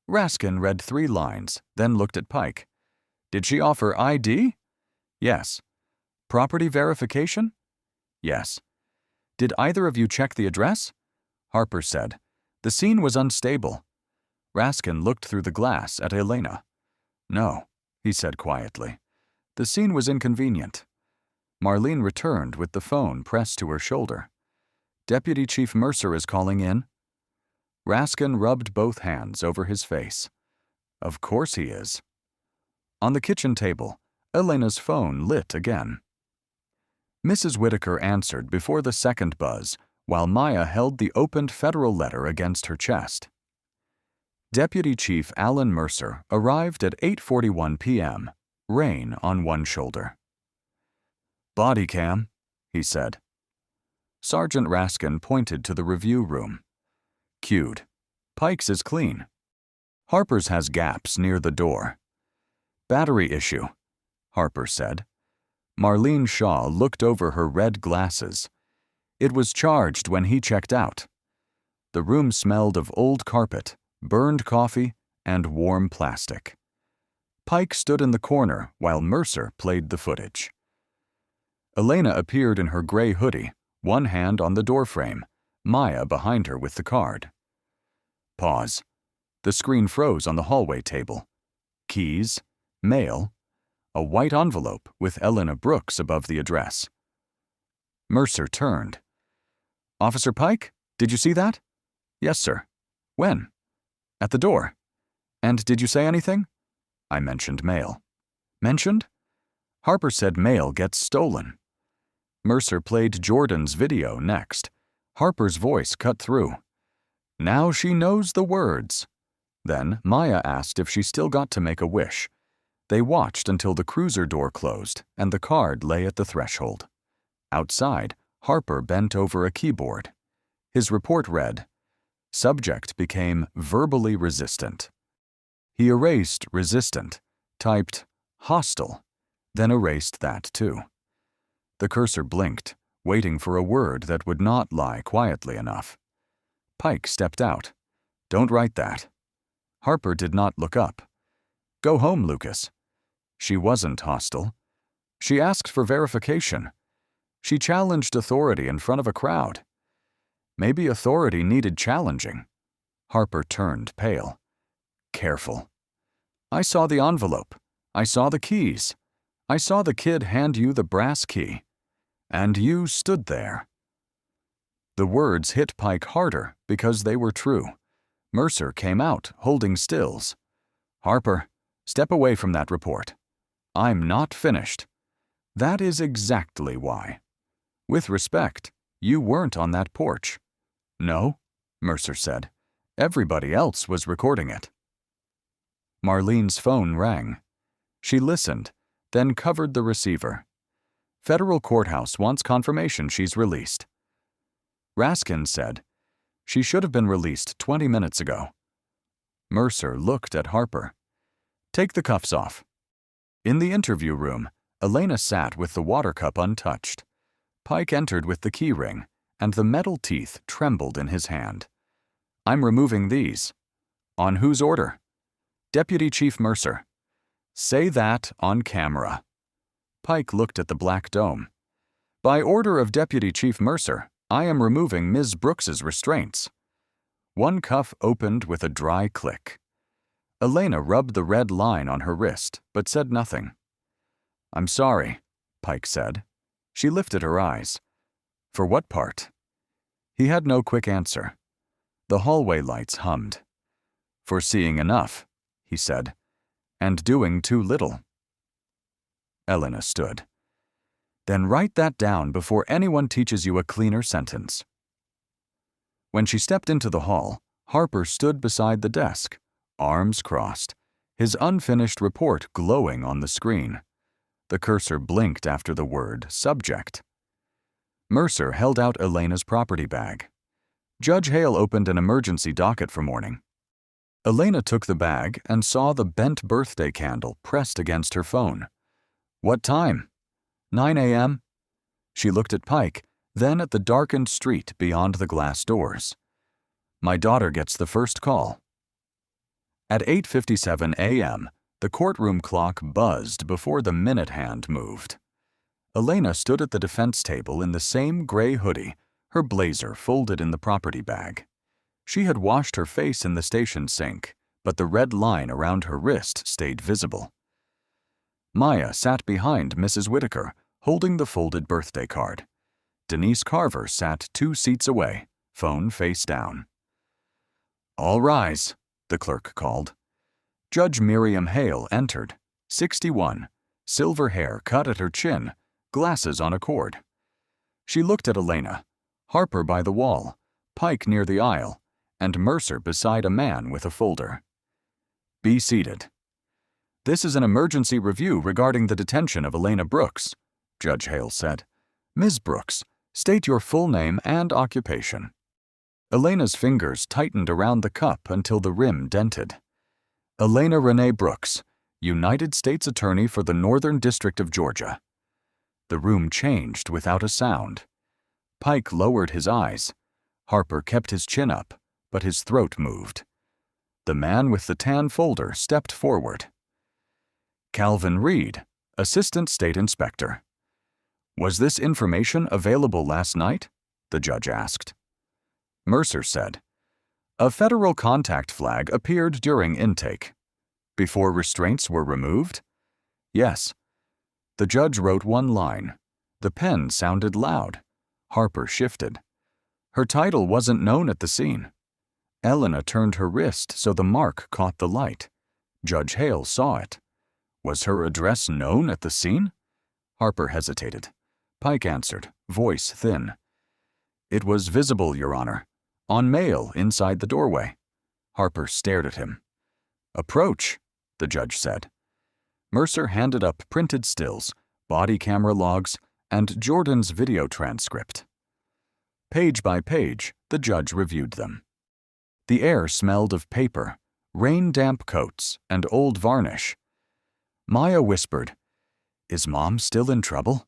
Speaker 4: Raskin read 3 lines, then looked at Pike. "Did she offer ID?" "Yes." "Property verification?" "Yes." "Did either of you check the address?" Harper said. "The scene was unstable." Raskin looked through the glass at Elena. "No," he said quietly. "The scene was inconvenient." Marlene returned with the phone pressed to her shoulder. "Deputy Chief Mercer is calling in." Raskin rubbed both hands over his face. "Of course he is." On the kitchen table, Elena's phone lit again. Mrs. Whitaker answered before the second buzz, while Maya held the opened federal letter against her chest. Deputy Chief Alan Mercer arrived at 8:41 p.m., rein on one shoulder. "Body cam," he said. Sergeant Raskin pointed to the review room. "Cued. Pike's is clean. Harper's has gaps near the door." Battery issue, Harper said. Marlene Shaw looked over her red glasses. It was charged when he checked out. The room smelled of old carpet, burned coffee, and warm plastic. Pike stood in the corner while Mercer played the footage. Elena appeared in her gray hoodie, one hand on the doorframe, Maya behind her with the card. Pause. The screen froze on the hallway table. Keys, mail, a white envelope with Elena Brooks above the address. Mercer turned. "Officer Pike, did you see that?" "Yes, sir." "When?" "At the door." "And did you say anything?" "I mentioned mail." "Mentioned?" Harper said mail gets stolen. Mercer played Jordan's video next. Harper's voice cut through. Now she knows the words. Then Maya asked if she still got to make a wish. They watched until the cruiser door closed and the card lay at the threshold. Outside, Harper bent over a keyboard. His report read, "Subject became verbally resistant." He erased resistant, typed hostile, then erased that too. The cursor blinked, waiting for a word that would not lie quietly enough. Pike stepped out. "Don't write that." Harper did not look up. "Go home, Lucas." She wasn't hostile. She asked for verification. She challenged authority in front of a crowd. Maybe authority needed challenging. Harper turned pale. "Careful." "I saw the envelope. I saw the keys. I saw the kid hand you the brass key. And you stood there." The words hit Pike harder because they were true. Mercer came out, holding stills. "Harper, step away from that report. I'm not finished. That is exactly why. With respect, you weren't on that porch." "No," Mercer said. "Everybody else was recording it." Marlene's phone rang. She listened, then covered the receiver. Federal courthouse wants confirmation she's released. Raskin said, "She should have been released 20 minutes ago." Mercer looked at Harper. "Take the cuffs off." In the interview room, Elena sat with the water cup untouched. Pike entered with the key ring, and the metal teeth trembled in his hand. "I'm removing these." "On whose order?" "Deputy Chief Mercer." "Say that on camera." Pike looked at the black dome. "By order of Deputy Chief Mercer, I am removing Ms. Brooks's restraints." One cuff opened with a dry click. Elena rubbed the red line on her wrist, but said nothing. "I'm sorry," Pike said. She lifted her eyes. "For what part?" He had no quick answer. The hallway lights hummed. "For seeing enough," he said, "and doing too little." Elena stood. "Then write that down before anyone teaches you a cleaner sentence." When she stepped into the hall, Harper stood beside the desk, arms crossed, his unfinished report glowing on the screen. The cursor blinked after the word subject. Mercer held out Elena's property bag. Judge Hale opened an emergency docket for morning. Elena took the bag and saw the bent birthday candle pressed against her phone. "What time?" 9 a.m. She looked at Pike, then at the darkened street beyond the glass doors. "My daughter gets the first call." At 8:57 a.m., the courtroom clock buzzed before the minute hand moved. Elena stood at the defense table in the same gray hoodie, her blazer folded in the property bag. She had washed her face in the station sink, but the red line around her wrist stayed visible. Maya sat behind Mrs. Whitaker, holding the folded birthday card. Denise Carver sat 2 seats away, phone face down. "All rise," the clerk called. Judge Miriam Hale entered, 61, silver hair cut at her chin, glasses on a cord. She looked at Elena, Harper by the wall, Pike near the aisle, and Mercer beside a man with a folder. "Be seated." "This is an emergency review regarding the detention of Elena Brooks," Judge Hale said. "Ms. Brooks, state your full name and occupation." Elena's fingers tightened around the cup until the rim dented. "Elena Renee Brooks, United States Attorney for the Northern District of Georgia. The room changed without a sound. Pike lowered his eyes. Harper kept his chin up, but his throat moved. The man with the tan folder stepped forward. Calvin Reed, Assistant State Inspector. Was this information available last night? The judge asked. Mercer said, a federal contact flag appeared during intake. Before restraints were removed? Yes. The judge wrote one line. The pen sounded loud. Harper shifted. Her title wasn't known at the scene. Elena turned her wrist so the mark caught the light. Judge Hale saw it. Was her address known at the scene? Harper hesitated. Pike answered, voice thin. It was visible, Your Honor. On mail inside the doorway. Harper stared at him. Approach, the judge said. Mercer handed up printed stills, body camera logs, and Jordan's video transcript. Page by page, the judge reviewed them. The air smelled of paper, rain-damp coats, and old varnish. Maya whispered, Is Mom still in trouble?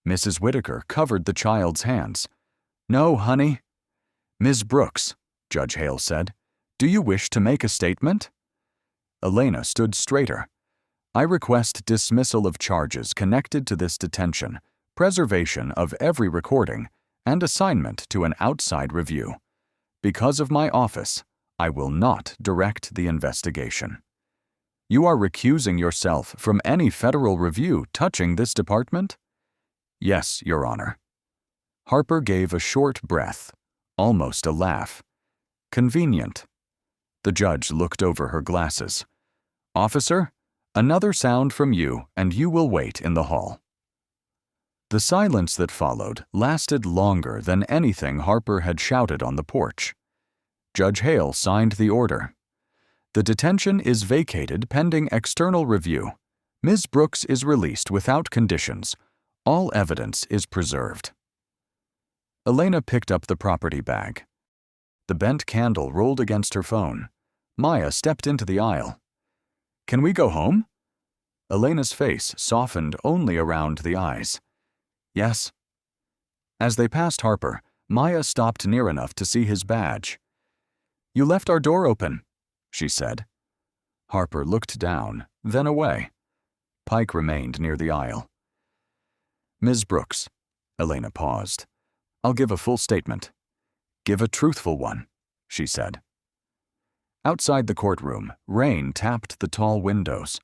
Speaker 4: Mrs. Whitaker covered the child's hands. No, honey. Ms. Brooks, Judge Hale said, do you wish to make a statement? Elena stood straighter. I request dismissal of charges connected to this detention, preservation of every recording, and assignment to an outside review. Because of my office, I will not direct the investigation. You are recusing yourself from any federal review touching this department? Yes, Your Honor. Harper gave a short breath, almost a laugh. Convenient. The judge looked over her glasses. Officer, another sound from you, and you will wait in the hall. The silence that followed lasted longer than anything Harper had shouted on the porch. Judge Hale signed the order. The detention is vacated pending external review. Ms. Brooks is released without conditions. All evidence is preserved. Elena picked up the property bag. The bent candle rolled against her phone. Maya stepped into the aisle. Can we go home? Elena's face softened only around the eyes. Yes. As they passed Harper, Maya stopped near enough to see his badge. You left our door open, she said. Harper looked down, then away. Pike remained near the aisle. Ms. Brooks, Elena paused. I'll give a full statement. Give a truthful one, she said. Outside the courtroom, rain tapped the tall windows.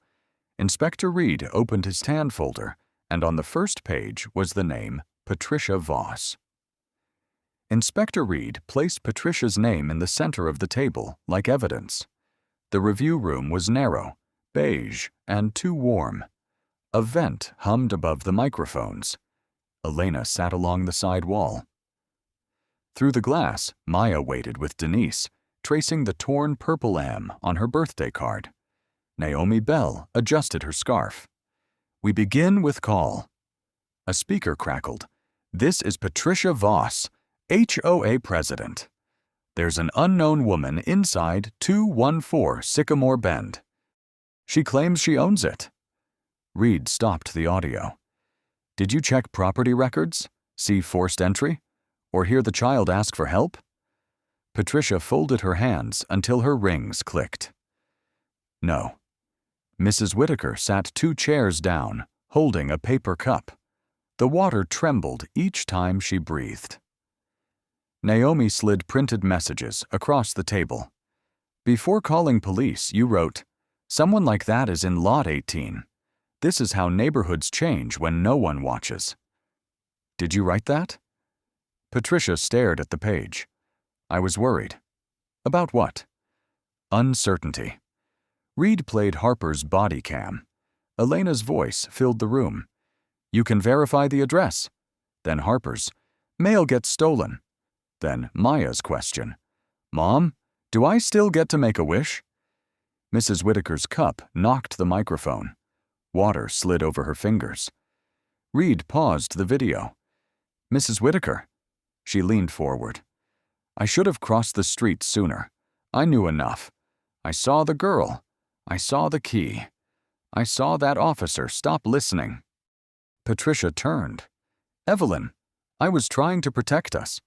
Speaker 4: Inspector Reed opened his tan folder, and on the first page was the name Patricia Voss. Inspector Reed placed Patricia's name in the center of the table, like evidence. The review room was narrow, beige, and too warm. A vent hummed above the microphones. Elena sat along the side wall. Through the glass, Maya waited with Denise, tracing the torn purple M on her birthday card. Naomi Bell adjusted her scarf. We begin with call. A speaker crackled. This is Patricia Voss, HOA president. There's an unknown woman inside 214 Sycamore Bend. She claims she owns it. Reed stopped the audio. Did you check property records, see forced entry, or hear the child ask for help? Patricia folded her hands until her rings clicked. No. Mrs. Whitaker sat 2 chairs down, holding a paper cup. The water trembled each time she breathed. Naomi slid printed messages across the table. Before calling police, you wrote, "Someone like that is in Lot 18. This is how neighborhoods change when no one watches." Did you write that? Patricia stared at the page. I was worried. About what? Uncertainty. Reed played Harper's body cam. Elena's voice filled the room. You can verify the address. Then Harper's. Mail gets stolen. Then Maya's question. Mom, do I still get to make a wish? Mrs. Whitaker's cup knocked the microphone. Water slid over her fingers. Reed paused the video. Mrs. Whitaker. She leaned forward. I should have crossed the street sooner. I knew enough. I saw the girl. I saw the key. I saw that officer stop listening. Patricia turned. Evelyn, I was trying to protect us.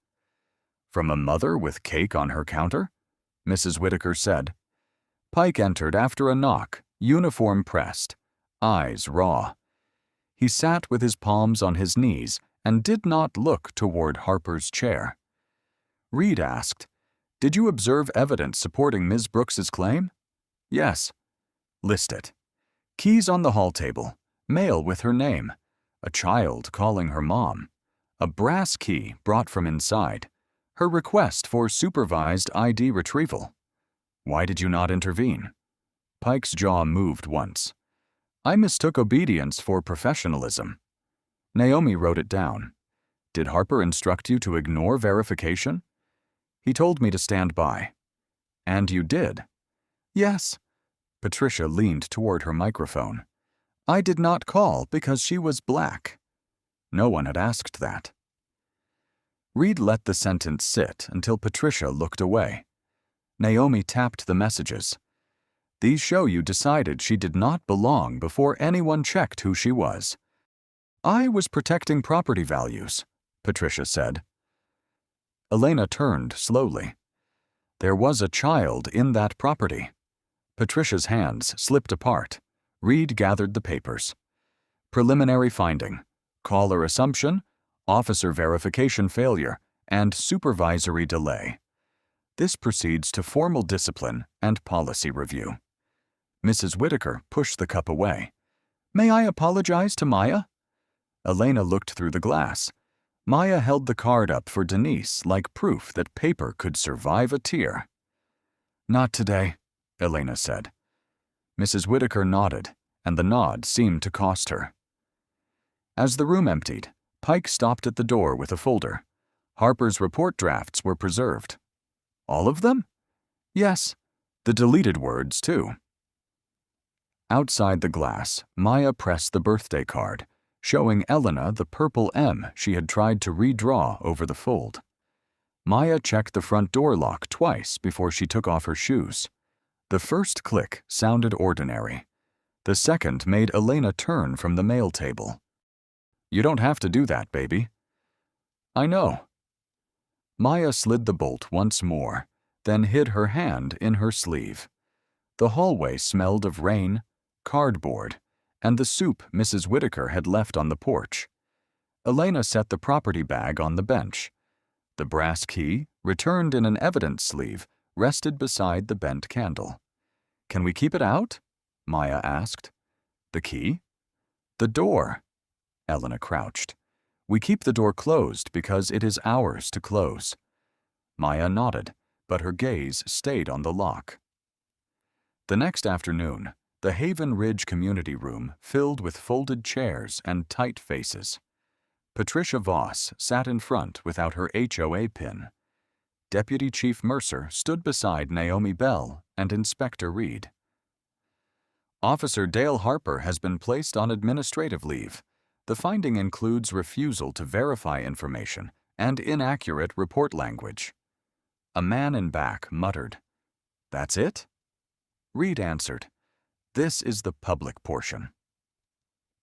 Speaker 4: From a mother with cake on her counter? Mrs. Whitaker said. Pike entered after a knock, uniform pressed, eyes raw. He sat with his palms on his knees and did not look toward Harper's chair. Reed asked, "Did you observe evidence supporting Ms. Brooks's claim?" "Yes." "List it." Keys on the hall table, mail with her name, a child calling her mom, a brass key brought from inside, her request for supervised ID retrieval. Why did you not intervene? Pike's jaw moved once. I mistook obedience for professionalism. Naomi wrote it down. Did Harper instruct you to ignore verification? He told me to stand by. And you did? Yes. Patricia leaned toward her microphone. I did not call because she was black. No one had asked that. Reed let the sentence sit until Patricia looked away. Naomi tapped the messages. These show you decided she did not belong before anyone checked who she was. I was protecting property values, Patricia said. Elena turned slowly. There was a child in that property. Patricia's hands slipped apart. Reed gathered the papers. Preliminary finding, caller assumption, officer verification failure, and supervisory delay. This proceeds to formal discipline and policy review. Mrs. Whitaker pushed the cup away. May I apologize to Maya? Elena looked through the glass. Maya held the card up for Denise like proof that paper could survive a tear. Not today, Elena said. Mrs. Whitaker nodded, and the nod seemed to cost her. As the room emptied, Pike stopped at the door with a folder. Harper's report drafts were preserved. All of them? Yes. The deleted words, too. Outside the glass, Maya pressed the birthday card, showing Elena the purple M she had tried to redraw over the fold. Maya checked the front door lock twice before she took off her shoes. The first click sounded ordinary. The second made Elena turn from the mail table. You don't have to do that, baby. I know. Maya slid the bolt once more, then hid her hand in her sleeve. The hallway smelled of rain, cardboard, and the soup Mrs. Whitaker had left on the porch. Elena set the property bag on the bench. The brass key, returned in an evidence sleeve, rested beside the bent candle. Can we keep it out? Maya asked. The key? The door. Elena crouched. We keep the door closed because it is ours to close. Maya nodded, but her gaze stayed on the lock. The next afternoon, the Haven Ridge community room filled with folded chairs and tight faces. Patricia Voss sat in front without her HOA pin. Deputy Chief Mercer stood beside Naomi Bell and Inspector Reed. Officer Dale Harper has been placed on administrative leave. The finding includes refusal to verify information and inaccurate report language. A man in back muttered, That's it? Reed answered, This is the public portion.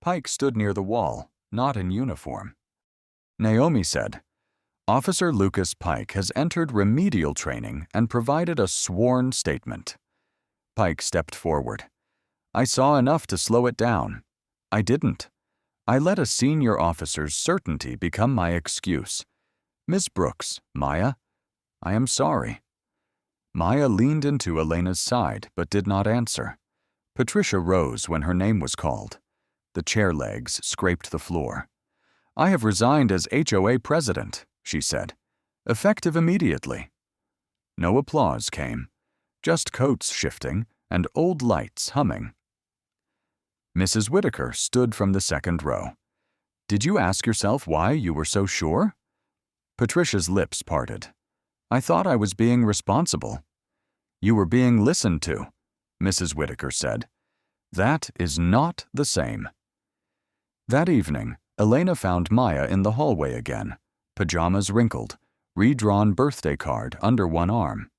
Speaker 4: Pike stood near the wall, not in uniform. Naomi said, Officer Lucas Pike has entered remedial training and provided a sworn statement. Pike stepped forward. I saw enough to slow it down. I didn't. I let a senior officer's certainty become my excuse. Miss Brooks, Maya, I am sorry. Maya leaned into Elena's side but did not answer. Patricia rose when her name was called. The chair legs scraped the floor. I have resigned as HOA president, she said, effective immediately. No applause came, just coats shifting and old lights humming. Mrs. Whitaker stood from the second row. Did you ask yourself why you were so sure? Patricia's lips parted. I thought I was being responsible. You were being listened to, Mrs. Whitaker said. That is not the same. That evening, Elena found Maya in the hallway again, pajamas wrinkled, redrawn birthday card under one arm.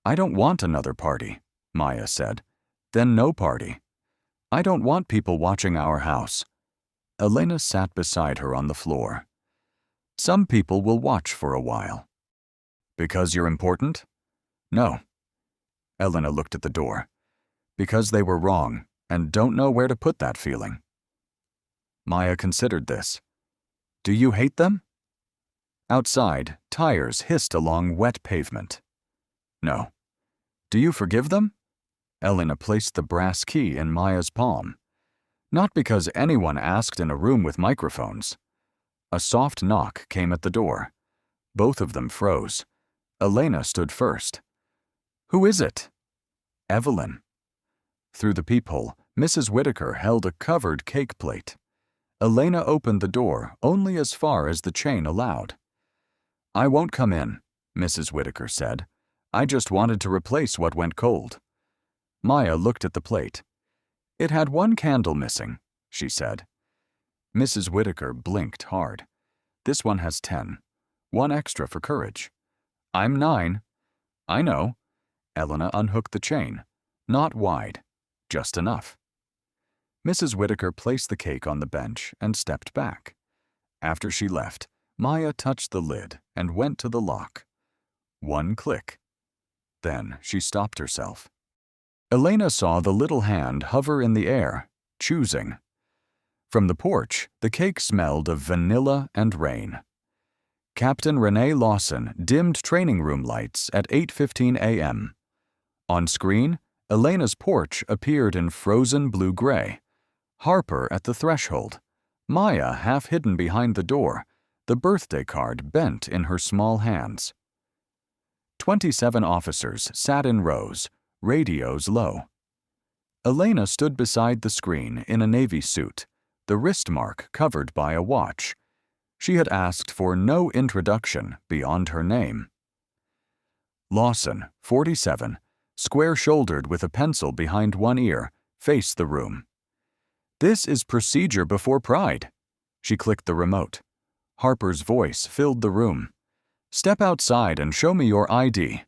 Speaker 4: I don't want another party, Maya said. Then no party. I don't want people watching our house. Elena sat beside her on the floor. Some people will watch for a while. Because you're important? No. Elena looked at the door. Because they were wrong and don't know where to put that feeling. Maya considered this. Do you hate them? Outside, tires hissed along wet pavement. No. Do you forgive them? Elena placed the brass key in Maya's palm. Not because anyone asked in a room with microphones. A soft knock came at the door. Both of them froze. Elena stood first. Who is it? Evelyn. Through the peephole, Mrs. Whitaker held a covered cake plate. Elena opened the door only as far as the chain allowed. I won't come in, Mrs. Whitaker said. I just wanted to replace what went cold. Maya looked at the plate. It had one candle missing, she said. Mrs. Whitaker blinked hard. This one has 10. One extra for courage. I'm 9. I know. Elena unhooked the chain. Not wide. Just enough. Mrs. Whitaker placed the cake on the bench and stepped back. After she left, Maya touched the lid and went to the lock. One click. Then she stopped herself. Elena saw the little hand hover in the air, choosing. From the porch, the cake smelled of vanilla and rain. Captain Renee Lawson dimmed training room lights at 8:15 a.m. On screen, Elena's porch appeared in frozen blue-gray. Harper at the threshold. Maya half hidden behind the door, the birthday card bent in her small hands. 27 officers sat in rows, radios low. Elena stood beside the screen in a navy suit, the wrist mark covered by a watch. She had asked for no introduction beyond her name. Lawson, 47, square-shouldered with a pencil behind one ear, faced the room. This is procedure before pride. She clicked the remote. Harper's voice filled the room. Step outside and show me your ID.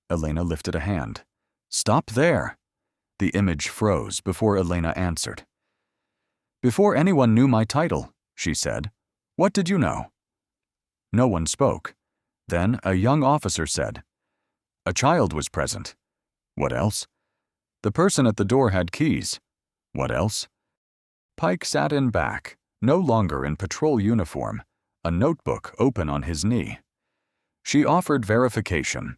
Speaker 4: Elena lifted a hand. Stop there. The image froze before Elena answered. Before anyone knew my title, she said. What did you know? No one spoke. Then a young officer said, A child was present. What else? The person at the door had keys. What else? Pike sat in back, no longer in patrol uniform, a notebook open on his knee. She offered verification.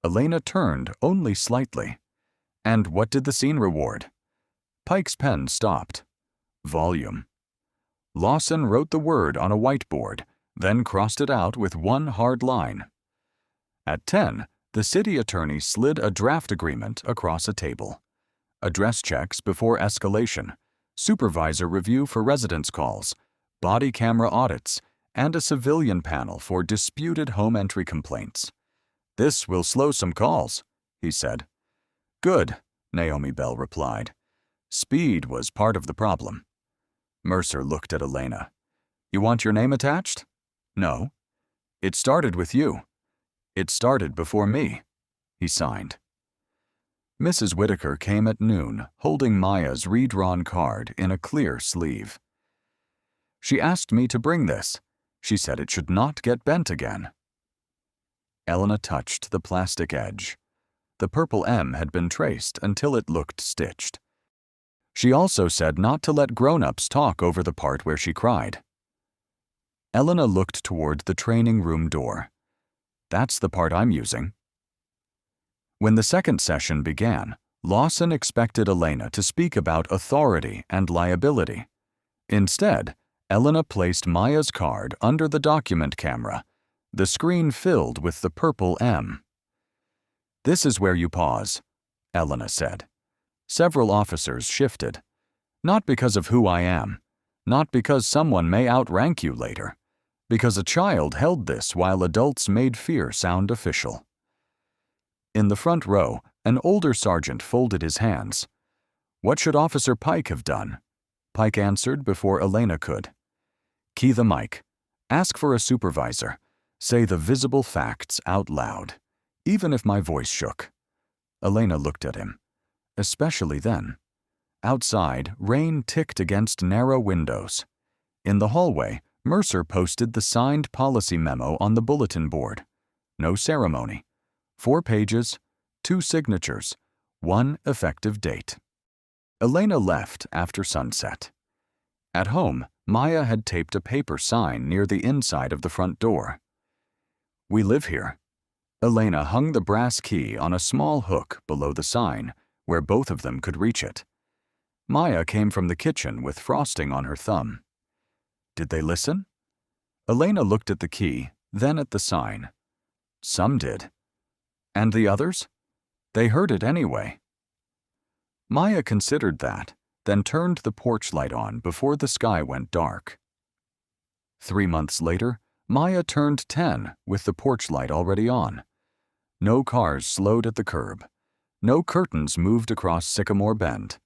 Speaker 4: Elena turned only slightly. And what did the scene reward? Pike's pen stopped. Volume. Lawson wrote the word on a whiteboard, then crossed it out with one hard line. At 10, the city attorney slid a draft agreement across a table. Address checks before escalation, supervisor review for residence calls, body camera audits, and a civilian panel for disputed home entry complaints. This will slow some calls, he said. Good, Naomi Bell replied. Speed was part of the problem. Mercer looked at Elena. You want your name attached? No. It started with you. It started before me. He signed. Mrs. Whitaker came at noon, holding Maya's redrawn card in a clear sleeve. She asked me to bring this. She said it should not get bent again. Elena touched the plastic edge. The purple M had been traced until it looked stitched. She also said not to let grown-ups talk over the part where she cried. Elena looked toward the training room door. That's the part I'm using. When the second session began, Lawson expected Elena to speak about authority and liability. Instead, Elena placed Maya's card under the document camera, the screen filled with the purple M. This is where you pause, Elena said. Several officers shifted. Not because of who I am, not because someone may outrank you later, because a child held this while adults made fear sound official. In the front row, an older sergeant folded his hands. What should Officer Pike have done? Pike answered before Elena could. Key the mic. Ask for a supervisor. Say the visible facts out loud, even if my voice shook. Elena looked at him. Especially then. Outside, rain ticked against narrow windows. In the hallway, Mercer posted the signed policy memo on the bulletin board. No ceremony. 4 pages, 2 signatures, 1 effective date. Elena left after sunset. At home, Maya had taped a paper sign near the inside of the front door. "We live here." Elena hung the brass key on a small hook below the sign, where both of them could reach it. Maya came from the kitchen with frosting on her thumb. Did they listen? Elena looked at the key, then at the sign. Some did. And the others? They heard it anyway. Maya considered that, then turned the porch light on before the sky went dark. 3 months later, Maya turned 10 with the porch light already on. No cars slowed at the curb. No curtains moved across Sycamore Bend.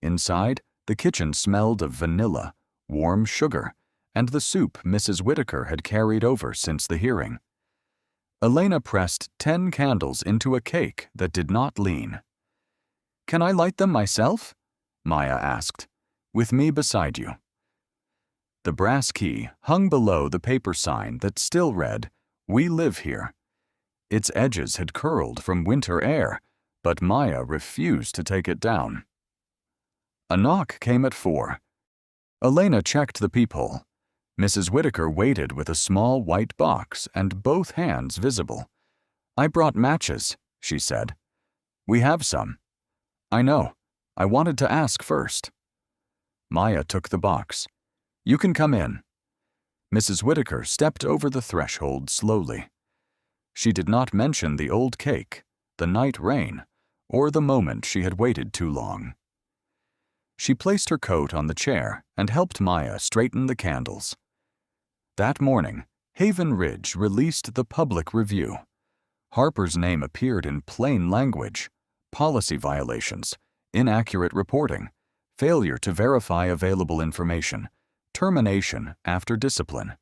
Speaker 4: Inside, the kitchen smelled of vanilla, warm sugar, and the soup Mrs. Whitaker had carried over since the hearing. Elena pressed 10 candles into a cake that did not lean. "Can I light them myself?" Maya asked, "with me beside you." The brass key hung below the paper sign that still read, "We live here." Its edges had curled from winter air, but Maya refused to take it down. A knock came at 4. Elena checked the peephole. Mrs. Whitaker waited with a small white box and both hands visible. "I brought matches," she said. "We have some." "I know. I wanted to ask first." Maya took the box. "You can come in." Mrs. Whitaker stepped over the threshold slowly. She did not mention the old cake, the night rain, or the moment she had waited too long. She placed her coat on the chair and helped Maya straighten the candles. That morning, Haven Ridge released the public review. Harper's name appeared in plain language: policy violations, inaccurate reporting, failure to verify available information, termination after discipline.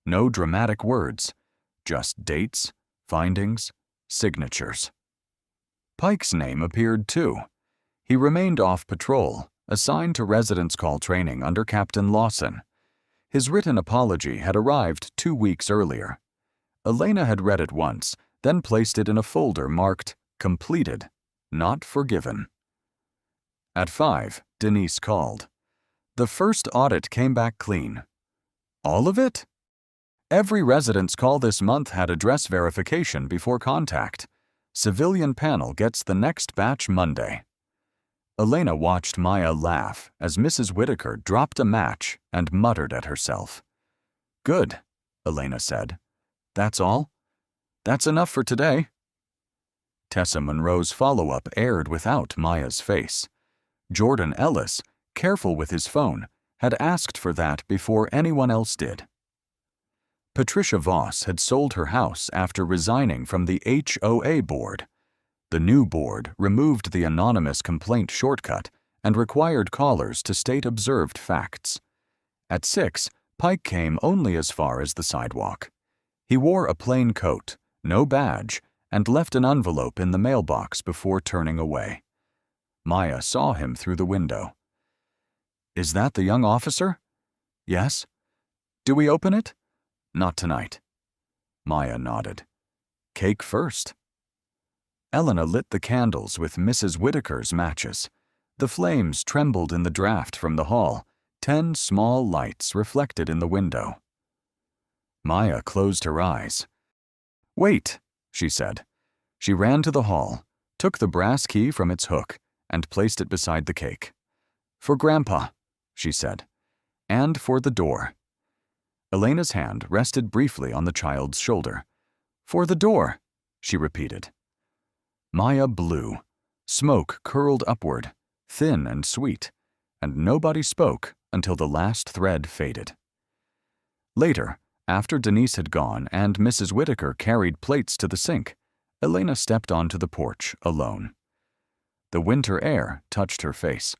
Speaker 4: No dramatic words, just dates, findings, signatures. Pike's name appeared too. He remained off patrol, assigned to residence call training under Captain Lawson. His written apology had arrived 2 weeks earlier. Elena had read it once, then placed it in a folder marked "Completed, Not Forgiven." At 5, Denise called. The first audit came back clean. All of it? Every residence call this month had address verification before contact. Civilian panel gets the next batch Monday. Elena watched Maya laugh as Mrs. Whitaker dropped a match and muttered at herself. "Good," Elena said. "That's all? That's enough for today." Tessa Monroe's follow-up aired without Maya's face. Jordan Ellis, careful with his phone, had asked for that before anyone else did. Patricia Voss had sold her house after resigning from the HOA board. The new board removed the anonymous complaint shortcut and required callers to state observed facts. At 6, Pike came only as far as the sidewalk. He wore a plain coat, no badge, and left an envelope in the mailbox before turning away. Maya saw him through the window. "Is that the young officer?" "Yes." "Do we open it?" "Not tonight." Maya nodded. "Cake first." Elena lit the candles with Mrs. Whitaker's matches. The flames trembled in the draft from the hall, 10 small lights reflected in the window. Maya closed her eyes. "Wait," she said. She ran to the hall, took the brass key from its hook, and placed it beside the cake. "For Grandpa," she said, "and for the door." Elena's hand rested briefly on the child's shoulder. "For the door," she repeated. Maya blew. Smoke curled upward, thin and sweet, and nobody spoke until the last thread faded. Later, after Denise had gone and Mrs. Whitaker carried plates to the sink, Elena stepped onto the porch alone. The winter air touched her face.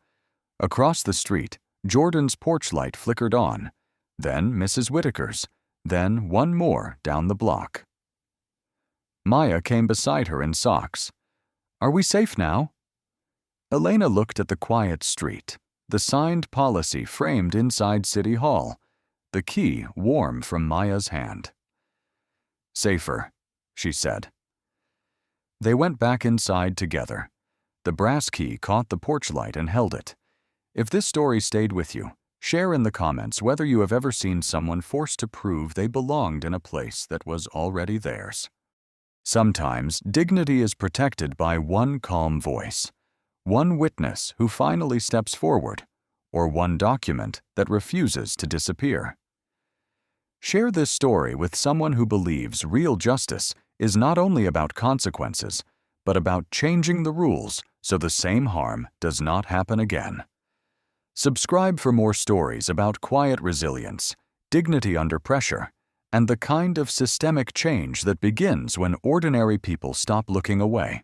Speaker 4: Across the street, Jordan's porch light flickered on, then Mrs. Whitaker's, then one more down the block. Maya came beside her in socks. "Are we safe now?" Elena looked at the quiet street, the signed policy framed inside City Hall, the key warm from Maya's hand. "Safer," she said. They went back inside together. The brass key caught the porch light and held it. If this story stayed with you, share in the comments whether you have ever seen someone forced to prove they belonged in a place that was already theirs. Sometimes dignity is protected by one calm voice, one witness who finally steps forward, or one document that refuses to disappear. Share this story with someone who believes real justice is not only about consequences, but about changing the rules so the same harm does not happen again. Subscribe for more stories about quiet resilience, dignity under pressure, and the kind of systemic change that begins when ordinary people stop looking away.